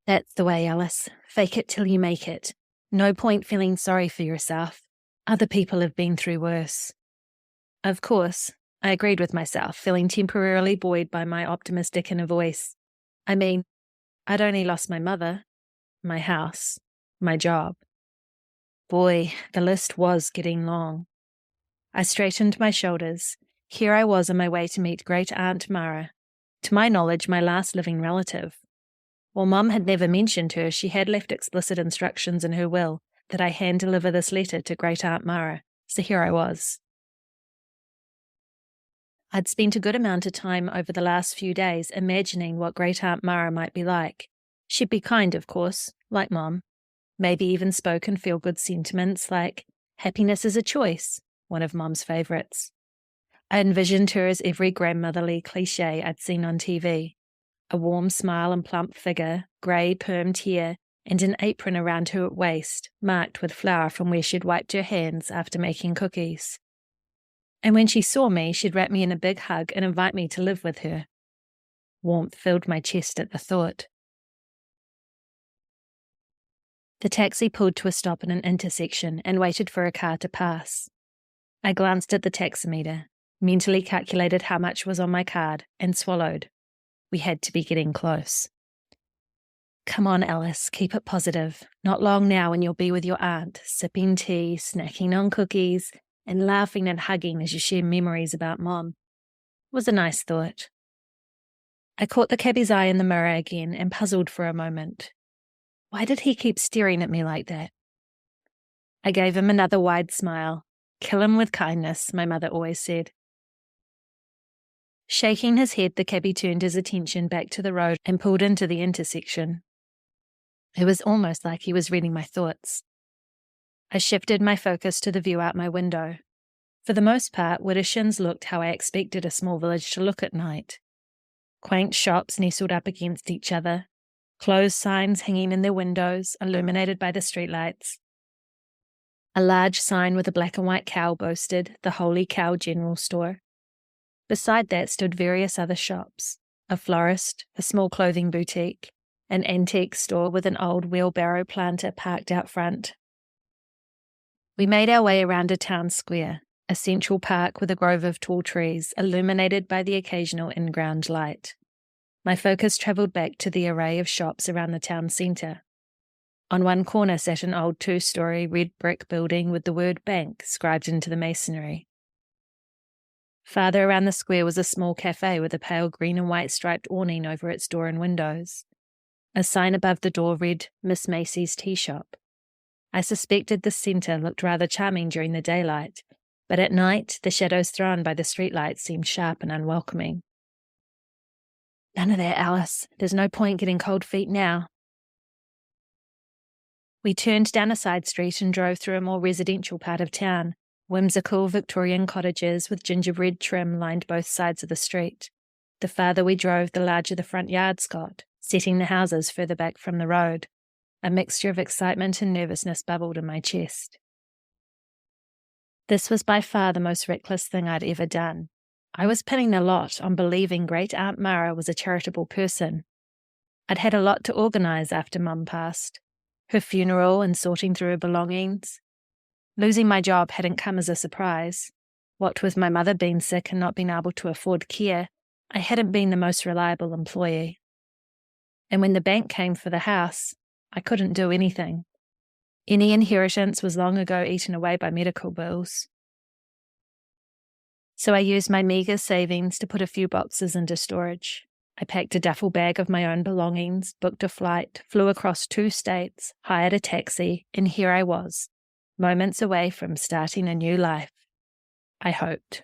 That's the way, Alice. Fake it till you make it. No point feeling sorry for yourself. Other people have been through worse. Of course, I agreed with myself, feeling temporarily buoyed by my optimistic inner voice. I mean, I'd only lost my mother, my house, my job. Boy, the list was getting long. I straightened my shoulders. Here I was on my way to meet Great Aunt Mara, to my knowledge my last living relative. While Mum had never mentioned her, she had left explicit instructions in her will that I hand-deliver this letter to Great Aunt Mara, so here I was. I'd spent a good amount of time over the last few days imagining what Great Aunt Mara might be like. She'd be kind, of course, like Mum. Maybe even spoke in feel-good sentiments like, happiness is a choice, one of Mum's favourites. I envisioned her as every grandmotherly cliché I'd seen on TV. A warm smile and plump figure, grey permed hair, and an apron around her waist, marked with flour from where she'd wiped her hands after making cookies. And when she saw me, she'd wrap me in a big hug and invite me to live with her. Warmth filled my chest at the thought. The taxi pulled to a stop at an intersection and waited for a car to pass. I glanced at the taximeter, mentally calculated how much was on my card, and swallowed. We had to be getting close. Come on, Alice, keep it positive. Not long now and you'll be with your aunt, sipping tea, snacking on cookies, and laughing and hugging as you share memories about Mom. It was a nice thought. I caught the cabbie's eye in the mirror again and puzzled for a moment. Why did he keep staring at me like that? I gave him another wide smile. Kill him with kindness, my mother always said. Shaking his head, the cabbie turned his attention back to the road and pulled into the intersection. It was almost like he was reading my thoughts. I shifted my focus to the view out my window. For the most part, Widdershins looked how I expected a small village to look at night. Quaint shops nestled up against each other, closed signs hanging in their windows, illuminated by the streetlights. A large sign with a black and white cow boasted the Holy Cow General Store. Beside that stood various other shops, a florist, a small clothing boutique, an antique store with an old wheelbarrow planter parked out front. We made our way around a town square, a central park with a grove of tall trees, illuminated by the occasional in-ground light. My focus travelled back to the array of shops around the town centre. On one corner sat an old 2-storey red brick building with the word bank scribed into the masonry. Farther around the square was a small cafe with a pale green and white striped awning over its door and windows. A sign above the door read, Miss Macy's Tea Shop. I suspected the centre looked rather charming during the daylight, but at night the shadows thrown by the streetlights seemed sharp and unwelcoming. None of that, Alice. There's no point getting cold feet now. We turned down a side street and drove through a more residential part of town. Whimsical Victorian cottages with gingerbread trim lined both sides of the street. The farther we drove, the larger the front yards got, setting the houses further back from the road. A mixture of excitement and nervousness bubbled in my chest. This was by far the most reckless thing I'd ever done. I was pinning a lot on believing Great Aunt Mara was a charitable person. I'd had a lot to organise after Mum passed. Her funeral and sorting through her belongings. Losing my job hadn't come as a surprise. What with my mother being sick and not being able to afford care, I hadn't been the most reliable employee. And when the bank came for the house, I couldn't do anything. Any inheritance was long ago eaten away by medical bills. So I used my meagre savings to put a few boxes into storage. I packed a duffel bag of my own belongings, booked a flight, flew across 2 states, hired a taxi, and here I was, moments away from starting a new life. I hoped.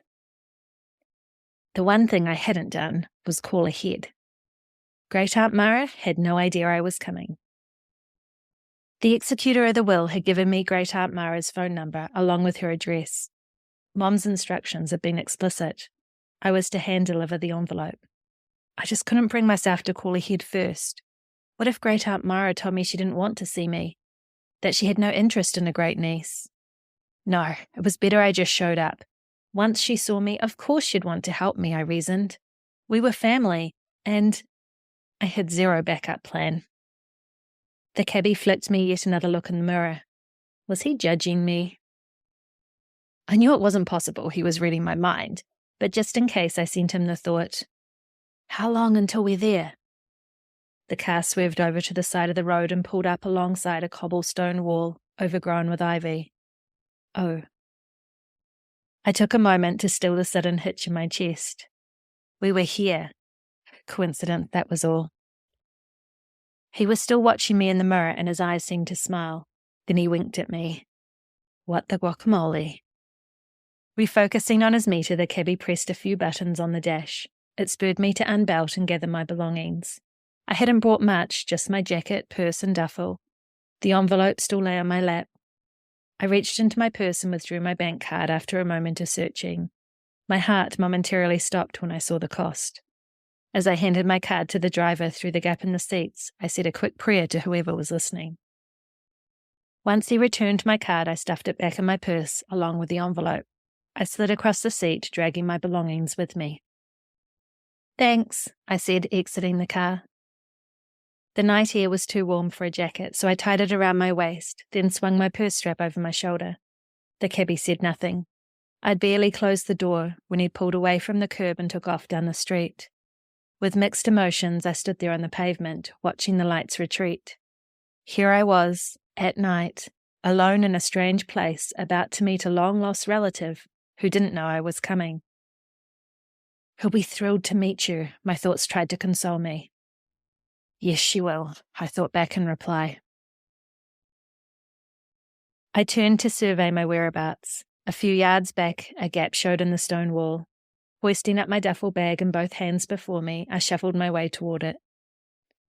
The one thing I hadn't done was call ahead. Great Aunt Mara had no idea I was coming. The executor of the will had given me Great Aunt Mara's phone number along with her address. Mom's instructions had been explicit. I was to hand-deliver the envelope. I just couldn't bring myself to call ahead first. What if Great Aunt Mara told me she didn't want to see me? That she had no interest in a great niece? No, it was better I just showed up. Once she saw me, of course she'd want to help me, I reasoned. We were family, and I had zero backup plan. The cabbie flicked me yet another look in the mirror. Was he judging me? I knew it wasn't possible he was reading my mind, but just in case I sent him the thought, how long until we're there? The car swerved over to the side of the road and pulled up alongside a cobblestone wall overgrown with ivy. Oh. I took a moment to still the sudden hitch in my chest. We were here. Coincidence, that was all. He was still watching me in the mirror and his eyes seemed to smile. Then he winked at me. What the guacamole? Refocusing on his meter, the cabbie pressed a few buttons on the dash. It spurred me to unbelt and gather my belongings. I hadn't brought much, just my jacket, purse and duffel. The envelope still lay on my lap. I reached into my purse and withdrew my bank card after a moment of searching. My heart momentarily stopped when I saw the cost. As I handed my card to the driver through the gap in the seats, I said a quick prayer to whoever was listening. Once he returned my card, I stuffed it back in my purse along with the envelope. I slid across the seat, dragging my belongings with me. Thanks, I said, exiting the car. The night air was too warm for a jacket, so I tied it around my waist, then swung my purse strap over my shoulder. The cabbie said nothing. I'd barely closed the door when he pulled away from the curb and took off down the street. With mixed emotions, I stood there on the pavement, watching the lights retreat. Here I was, at night, alone in a strange place, about to meet a long-lost relative who didn't know I was coming. He'll be thrilled to meet you, my thoughts tried to console me. Yes, she will, I thought back in reply. I turned to survey my whereabouts. A few yards back, a gap showed in the stone wall. Hoisting up my duffel bag in both hands before me, I shuffled my way toward it.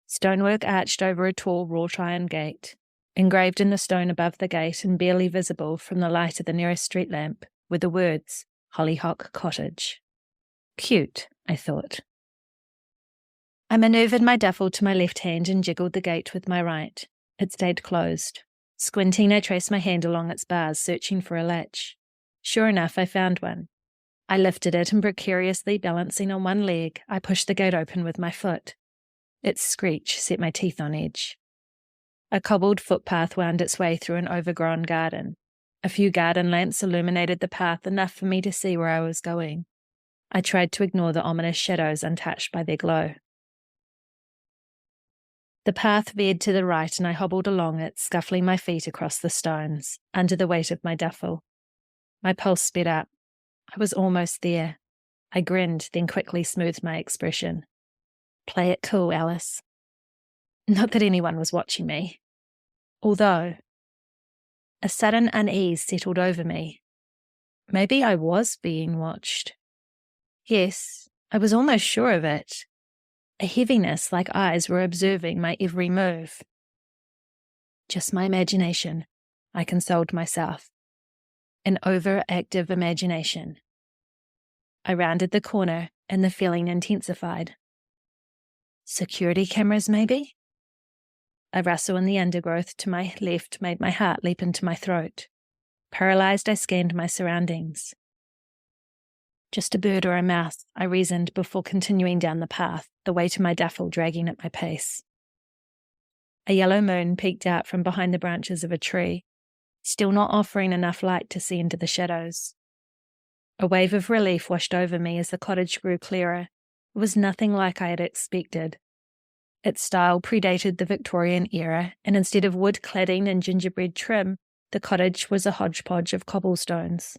Stonework arched over a tall wrought iron gate. Engraved in the stone above the gate and barely visible from the light of the nearest street lamp were the words, Hollyhock Cottage. Cute, I thought. I manoeuvred my duffel to my left hand and jiggled the gate with my right. It stayed closed. Squinting, I traced my hand along its bars, searching for a latch. Sure enough, I found one. I lifted it and precariously balancing on one leg, I pushed the gate open with my foot. Its screech set my teeth on edge. A cobbled footpath wound its way through an overgrown garden. A few garden lamps illuminated the path enough for me to see where I was going. I tried to ignore the ominous shadows untouched by their glow. The path veered to the right and I hobbled along it, scuffling my feet across the stones, under the weight of my duffel. My pulse sped up. I was almost there. I grinned, then quickly smoothed my expression. Play it cool, Alice. Not that anyone was watching me. Although, a sudden unease settled over me. Maybe I was being watched. Yes, I was almost sure of it. A heaviness like eyes were observing my every move. Just my imagination, I consoled myself. An overactive imagination. I rounded the corner and the feeling intensified. Security cameras, maybe? A rustle in the undergrowth to my left made my heart leap into my throat. Paralyzed, I scanned my surroundings. Just a bird or a mouse, I reasoned before continuing down the path, the weight of my duffel dragging at my pace. A yellow moon peeked out from behind the branches of a tree, still not offering enough light to see into the shadows. A wave of relief washed over me as the cottage grew clearer. It was nothing like I had expected. Its style predated the Victorian era, and instead of wood cladding and gingerbread trim, the cottage was a hodgepodge of cobblestones.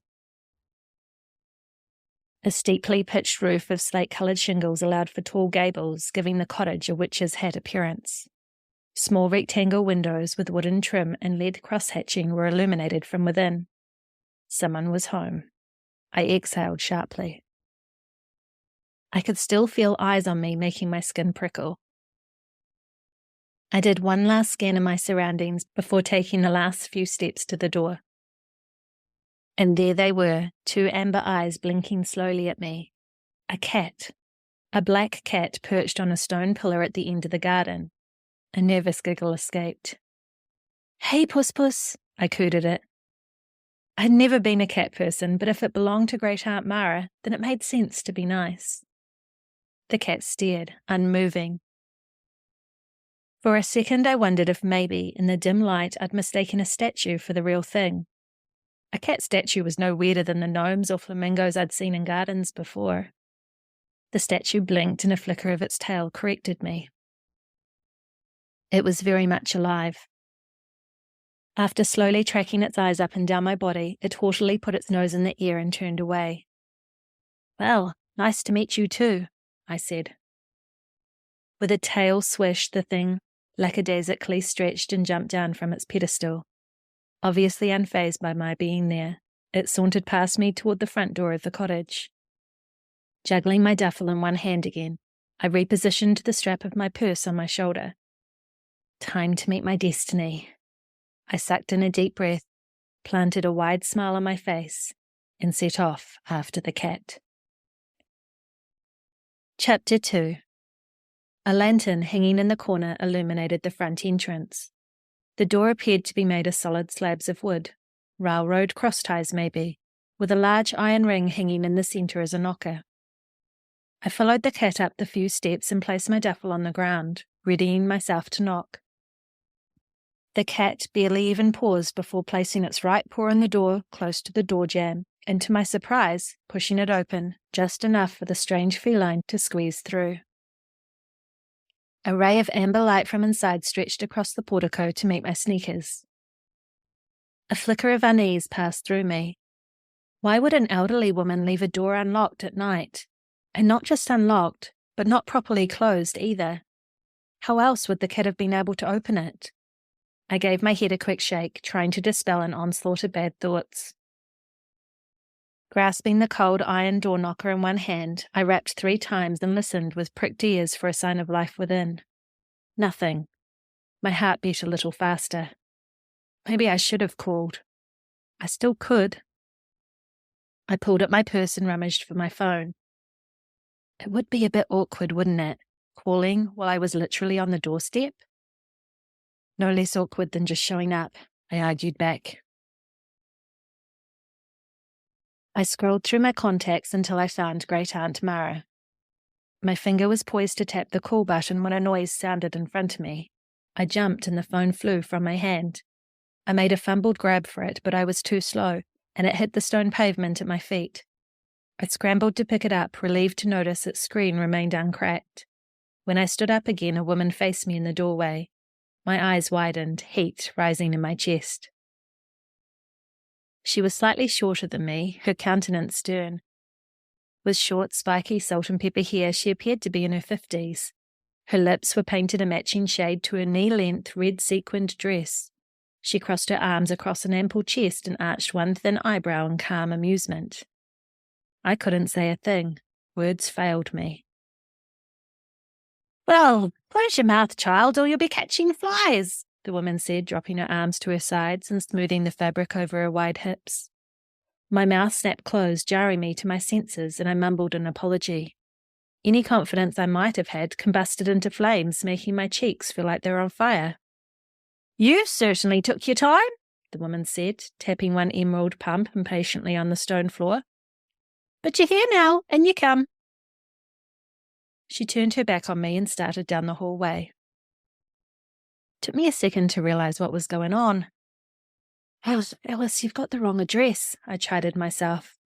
A steeply pitched roof of slate-coloured shingles allowed for tall gables, giving the cottage a witch's hat appearance. Small rectangle windows with wooden trim and lead cross-hatching were illuminated from within. Someone was home. I exhaled sharply. I could still feel eyes on me, making my skin prickle. I did one last scan of my surroundings before taking the last few steps to the door. And there they were, 2 amber eyes blinking slowly at me. A cat. A black cat perched on a stone pillar at the end of the garden. A nervous giggle escaped. "Hey, Puss Puss," I cooed at it. I'd never been a cat person, but if it belonged to Great Aunt Mara, then it made sense to be nice. The cat stared, unmoving. For a second I wondered if maybe, in the dim light, I'd mistaken a statue for the real thing. A cat statue was no weirder than the gnomes or flamingos I'd seen in gardens before. The statue blinked and a flicker of its tail corrected me. It was very much alive. After slowly tracking its eyes up and down my body, it haughtily put its nose in the air and turned away. "Well, nice to meet you too," I said. With a tail swish, the thing lackadaisically stretched and jumped down from its pedestal. Obviously unfazed by my being there, it sauntered past me toward the front door of the cottage. Juggling my duffel in one hand again, I repositioned the strap of my purse on my shoulder. Time to meet my destiny. I sucked in a deep breath, planted a wide smile on my face, and set off after the cat. Chapter 2. A lantern hanging in the corner illuminated the front entrance. The door appeared to be made of solid slabs of wood, railroad cross ties maybe, with a large iron ring hanging in the centre as a knocker. I followed the cat up the few steps and placed my duffel on the ground, readying myself to knock. The cat barely even paused before placing its right paw on the door close to the door jamb, and to my surprise, pushing it open, just enough for the strange feline to squeeze through. A ray of amber light from inside stretched across the portico to meet my sneakers. A flicker of unease passed through me. Why would an elderly woman leave a door unlocked at night? And not just unlocked, but not properly closed either. How else would the cat have been able to open it? I gave my head a quick shake, trying to dispel an onslaught of bad thoughts. Grasping the cold iron door knocker in one hand, I rapped 3 times and listened with pricked ears for a sign of life within. Nothing. My heart beat a little faster. Maybe I should have called. I still could. I pulled at my purse and rummaged for my phone. It would be a bit awkward, wouldn't it, calling while I was literally on the doorstep? No less awkward than just showing up, I argued back. I scrolled through my contacts until I found Great Aunt Mara. My finger was poised to tap the call button when a noise sounded in front of me. I jumped and the phone flew from my hand. I made a fumbled grab for it, but I was too slow, and it hit the stone pavement at my feet. I scrambled to pick it up, relieved to notice its screen remained uncracked. When I stood up again, a woman faced me in the doorway. My eyes widened, heat rising in my chest. She was slightly shorter than me, her countenance stern. With short, spiky salt and pepper hair, she appeared to be in her 50s. Her lips were painted a matching shade to her knee-length red sequined dress. She crossed her arms across an ample chest and arched one thin eyebrow in calm amusement. I couldn't say a thing. Words failed me. "Well, close your mouth, child, or you'll be catching flies," the woman said, dropping her arms to her sides and smoothing the fabric over her wide hips. My mouth snapped closed, jarring me to my senses, and I mumbled an apology. Any confidence I might have had combusted into flames, making my cheeks feel like they were on fire. "You certainly took your time," the woman said, tapping one emerald pump impatiently on the stone floor. "But you're here now, and you come." She turned her back on me and started down the hallway. It took me a second to realize what was going on. Alice, you've got the wrong address," I chided myself.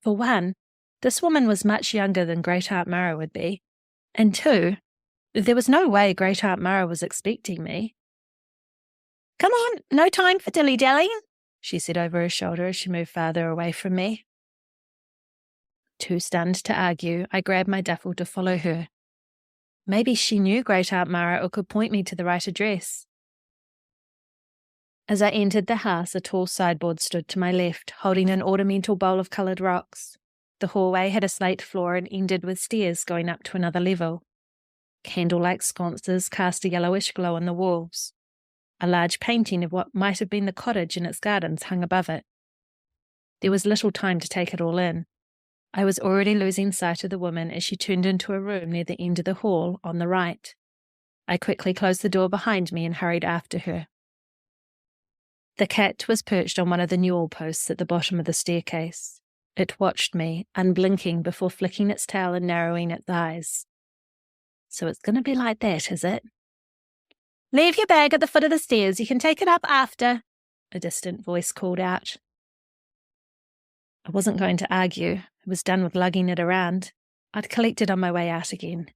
For one, this woman was much younger than Great Aunt Mara would be, and two, there was no way Great Aunt Mara was expecting me. "Come on, no time for dilly-dallying," she said over her shoulder as she moved farther away from me. Too stunned to argue, I grabbed my duffel to follow her. Maybe she knew Great Aunt Mara or could point me to the right address. As I entered the house, a tall sideboard stood to my left, holding an ornamental bowl of coloured rocks. The hallway had a slate floor and ended with stairs going up to another level. Candle-like sconces cast a yellowish glow on the walls. A large painting of what might have been the cottage and its gardens hung above it. There was little time to take it all in. I was already losing sight of the woman as she turned into a room near the end of the hall on the right. I quickly closed the door behind me and hurried after her. The cat was perched on one of the newel posts at the bottom of the staircase. It watched me, unblinking, before flicking its tail and narrowing its eyes. So it's going to be like that, is it? Leave your bag at the foot of the stairs. You can take it up after, a distant voice called out. I wasn't going to argue. I was done with lugging it around. I'd collect it on my way out again.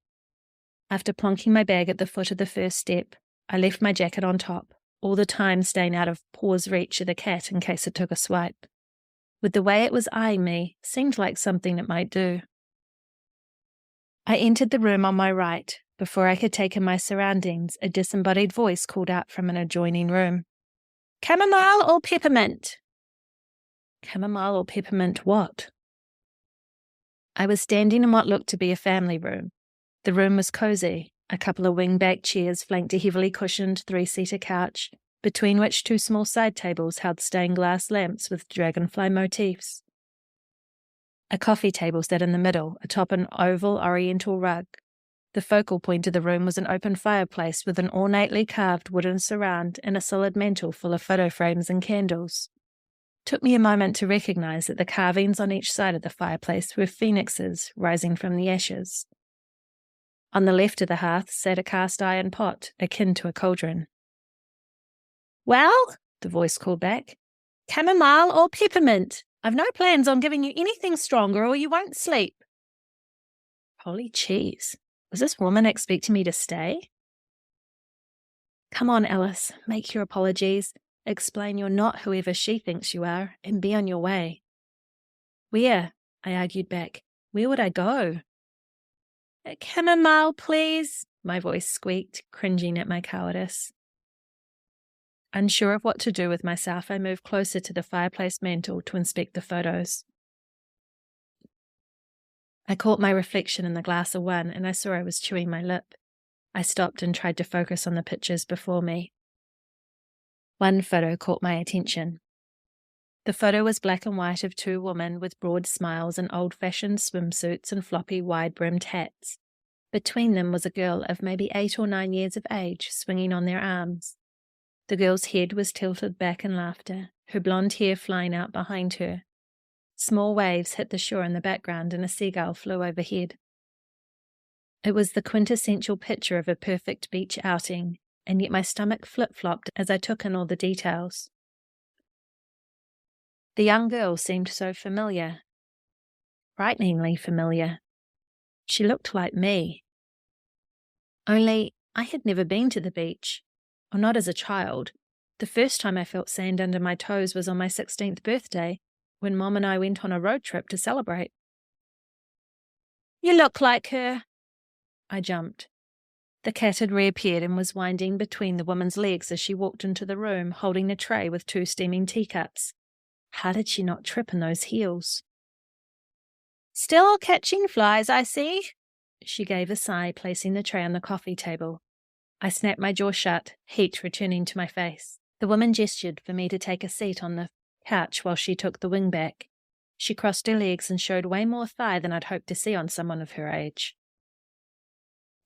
After plonking my bag at the foot of the first step, I left my jacket on top, all the time staying out of paw's reach of the cat in case it took a swipe. With the way it was eyeing me, seemed like something it might do. I entered the room on my right. Before I could take in my surroundings, a disembodied voice called out from an adjoining room. Chamomile or peppermint? Chamomile or peppermint what? I was standing in what looked to be a family room. The room was cosy. A couple of wing-back chairs flanked a heavily cushioned three-seater couch, between which two small side tables held stained glass lamps with dragonfly motifs. A coffee table sat in the middle, atop an oval oriental rug. The focal point of the room was an open fireplace with an ornately carved wooden surround and a solid mantel full of photo frames and candles. It took me a moment to recognise that the carvings on each side of the fireplace were phoenixes rising from the ashes. On the left of the hearth sat a cast iron pot, akin to a cauldron. Well, the voice called back, chamomile or peppermint? I've no plans on giving you anything stronger or you won't sleep. Holy cheese. Was this woman expecting me to stay? Come on, Alice, make your apologies. Explain you're not whoever she thinks you are, and be on your way. Where? I argued back. Where would I go? A chamomile, please, my voice squeaked, cringing at my cowardice. Unsure of what to do with myself, I moved closer to the fireplace mantel to inspect the photos. I caught my reflection in the glass of one, and I saw I was chewing my lip. I stopped and tried to focus on the pictures before me. One photo caught my attention. The photo was black and white of two women with broad smiles in old-fashioned swimsuits and floppy, wide-brimmed hats. Between them was a girl of maybe 8 or 9 years of age, swinging on their arms. The girl's head was tilted back in laughter, her blonde hair flying out behind her. Small waves hit the shore in the background and a seagull flew overhead. It was the quintessential picture of a perfect beach outing, and yet my stomach flip-flopped as I took in all the details. The young girl seemed so familiar. Frighteningly familiar. She looked like me. Only I had never been to the beach, or not as a child. The first time I felt sand under my toes was on my 16th birthday, when Mom and I went on a road trip to celebrate. You look like her. I jumped. The cat had reappeared and was winding between the woman's legs as she walked into the room, holding a tray with 2 steaming teacups. How did she not trip in those heels? Still catching flies, I see. She gave a sigh, placing the tray on the coffee table. I snapped my jaw shut, heat returning to my face. The woman gestured for me to take a seat on the couch while she took the wing back. She crossed her legs and showed way more thigh than I'd hoped to see on someone of her age.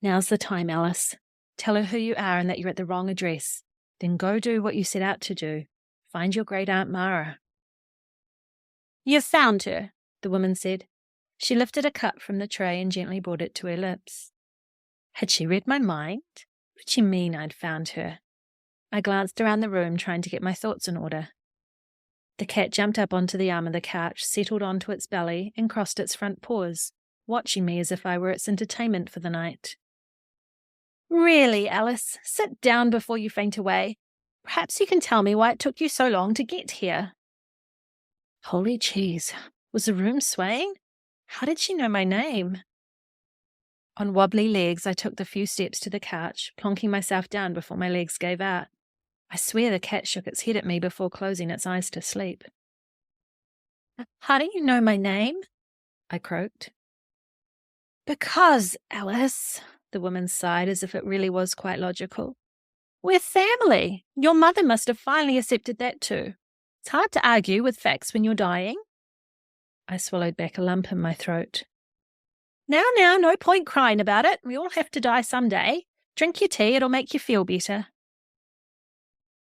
Now's the time, Alice. Tell her who you are and that you're at the wrong address. Then go do what you set out to do. Find your great Aunt Mara. You've found her, the woman said. She lifted a cup from the tray and gently brought it to her lips. Had she read my mind? What did she mean I'd found her? I glanced around the room, trying to get my thoughts in order. The cat jumped up onto the arm of the couch, settled onto its belly, and crossed its front paws, watching me as if I were its entertainment for the night. Really, Alice, sit down before you faint away. Perhaps you can tell me why it took you so long to get here. Holy cheese, was the room swaying? How did she know my name? On wobbly legs, I took the few steps to the couch, plonking myself down before my legs gave out. I swear the cat shook its head at me before closing its eyes to sleep. "How do you know my name?" I croaked. "Because, Alice," the woman sighed as if it really was quite logical. "We're family. Your mother must have finally accepted that too. It's hard to argue with facts when you're dying." I swallowed back a lump in my throat. Now, no point crying about it. We all have to die someday. Drink your tea, it'll make you feel better."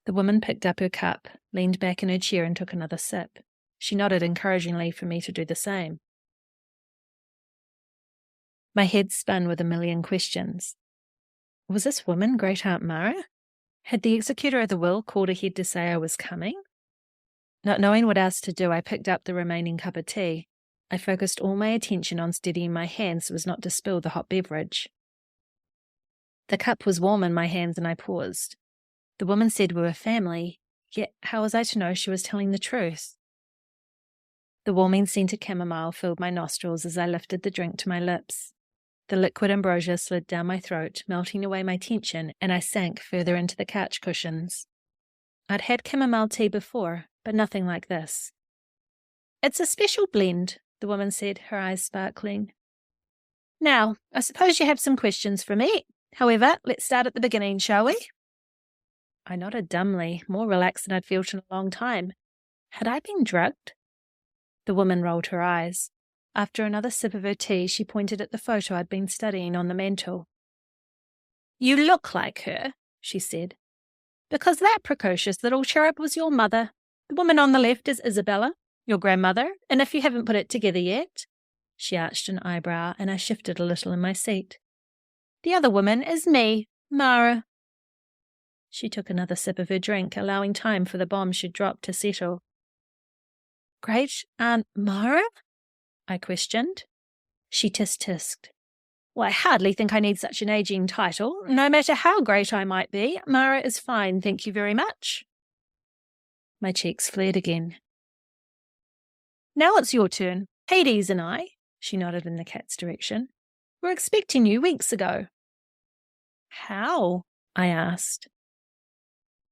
The woman picked up her cup, leaned back in her chair and took another sip. She nodded encouragingly for me to do the same. My head spun with a million questions. Was this woman Great Aunt Mara? Had the executor of the will called ahead to say I was coming? Not knowing what else to do, I picked up the remaining cup of tea. I focused all my attention on steadying my hands so as not to spill the hot beverage. The cup was warm in my hands and I paused. The woman said we were family, yet how was I to know she was telling the truth? The warming scent of chamomile filled my nostrils as I lifted the drink to my lips. The liquid ambrosia slid down my throat, melting away my tension, and I sank further into the couch cushions. I'd had chamomile tea before, but nothing like this. "It's a special blend," the woman said, her eyes sparkling. "Now, I suppose you have some questions for me. However, let's start at the beginning, shall we?" I nodded dumbly, more relaxed than I'd felt in a long time. Had I been drugged? The woman rolled her eyes. After another sip of her tea, she pointed at the photo I'd been studying on the mantel. "You look like her," she said, "because that precocious little cherub was your mother. The woman on the left is Isabella, your grandmother, and if you haven't put it together yet," she arched an eyebrow, and I shifted a little in my seat, "the other woman is me, Mara." She took another sip of her drink, allowing time for the bomb she'd dropped to settle. "Great Aunt Mara?" I questioned. She tisk-tisked. "Well, I hardly think I need such an aging title. No matter how great I might be, Mara is fine, thank you very much." My cheeks flared again. "Now it's your turn. Hades and I," she nodded in the cat's direction, "were expecting you weeks ago." "How?" I asked.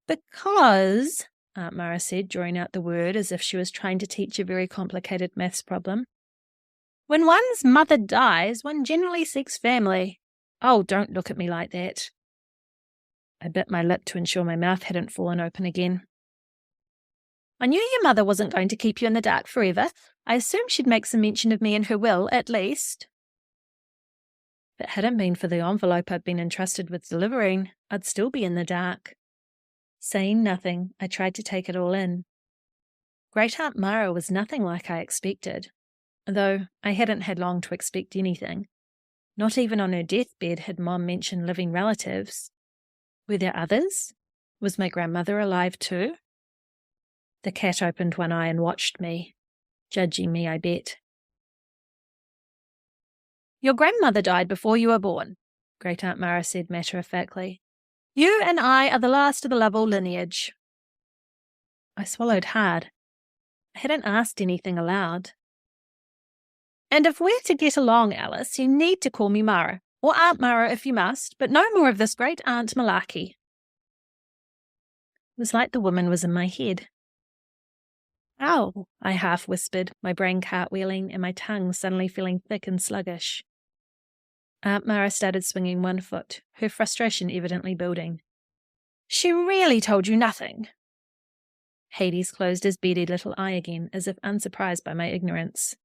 "Because," Aunt Mara said, drawing out the word as if she was trying to teach a very complicated maths problem, "when one's mother dies, one generally seeks family. Oh, don't look at me like that." I bit my lip to ensure my mouth hadn't fallen open again. "I knew your mother wasn't going to keep you in the dark forever. I assumed she'd make some mention of me in her will, at least." If it hadn't been for the envelope I'd been entrusted with delivering, I'd still be in the dark. Saying nothing, I tried to take it all in. Great Aunt Mara was nothing like I expected, though I hadn't had long to expect anything. Not even on her deathbed had Mom mentioned living relatives. Were there others? Was my grandmother alive too? The cat opened one eye and watched me, judging me, I bet. "Your grandmother died before you were born," Great Aunt Mara said matter-of-factly. "You and I are the last of the Lovell lineage." I swallowed hard. I hadn't asked anything aloud. "And if we're to get along, Alice, you need to call me Mara, or Aunt Mara if you must, but no more of this great Aunt malarkey." It was like the woman was in my head. "Ow," I half whispered, my brain cartwheeling and my tongue suddenly feeling thick and sluggish. Aunt Mara started swinging one foot, her frustration evidently building. "She really told you nothing?" Hades closed his beady little eye again, as if unsurprised by my ignorance.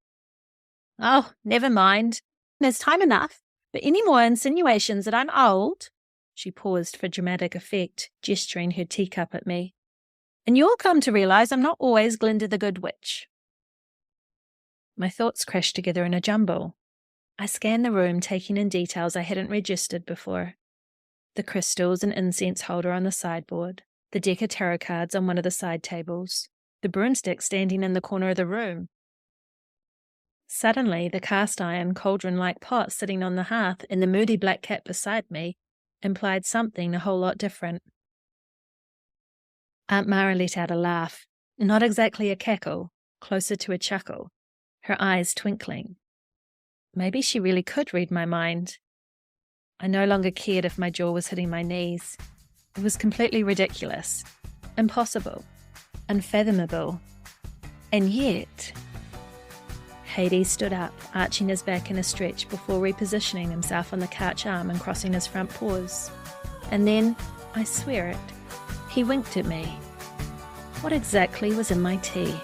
"Oh, never mind. There's time enough. But any more insinuations that I'm old?" She paused for dramatic effect, gesturing her teacup at me. "And you'll come to realize I'm not always Glinda the Good Witch." My thoughts crashed together in a jumble. I scanned the room, taking in details I hadn't registered before. The crystals and incense holder on the sideboard, the deck of tarot cards on one of the side tables, the broomstick standing in the corner of the room. Suddenly, the cast-iron, cauldron-like pot sitting on the hearth and the moody black cat beside me implied something a whole lot different. Aunt Mara let out a laugh, not exactly a cackle, closer to a chuckle, her eyes twinkling. Maybe she really could read my mind. I no longer cared if my jaw was hitting my knees. It was completely ridiculous, impossible, unfathomable. And yet, Hades stood up, arching his back in a stretch before repositioning himself on the couch arm and crossing his front paws. And then, I swear it, he winked at me. What exactly was in my tea?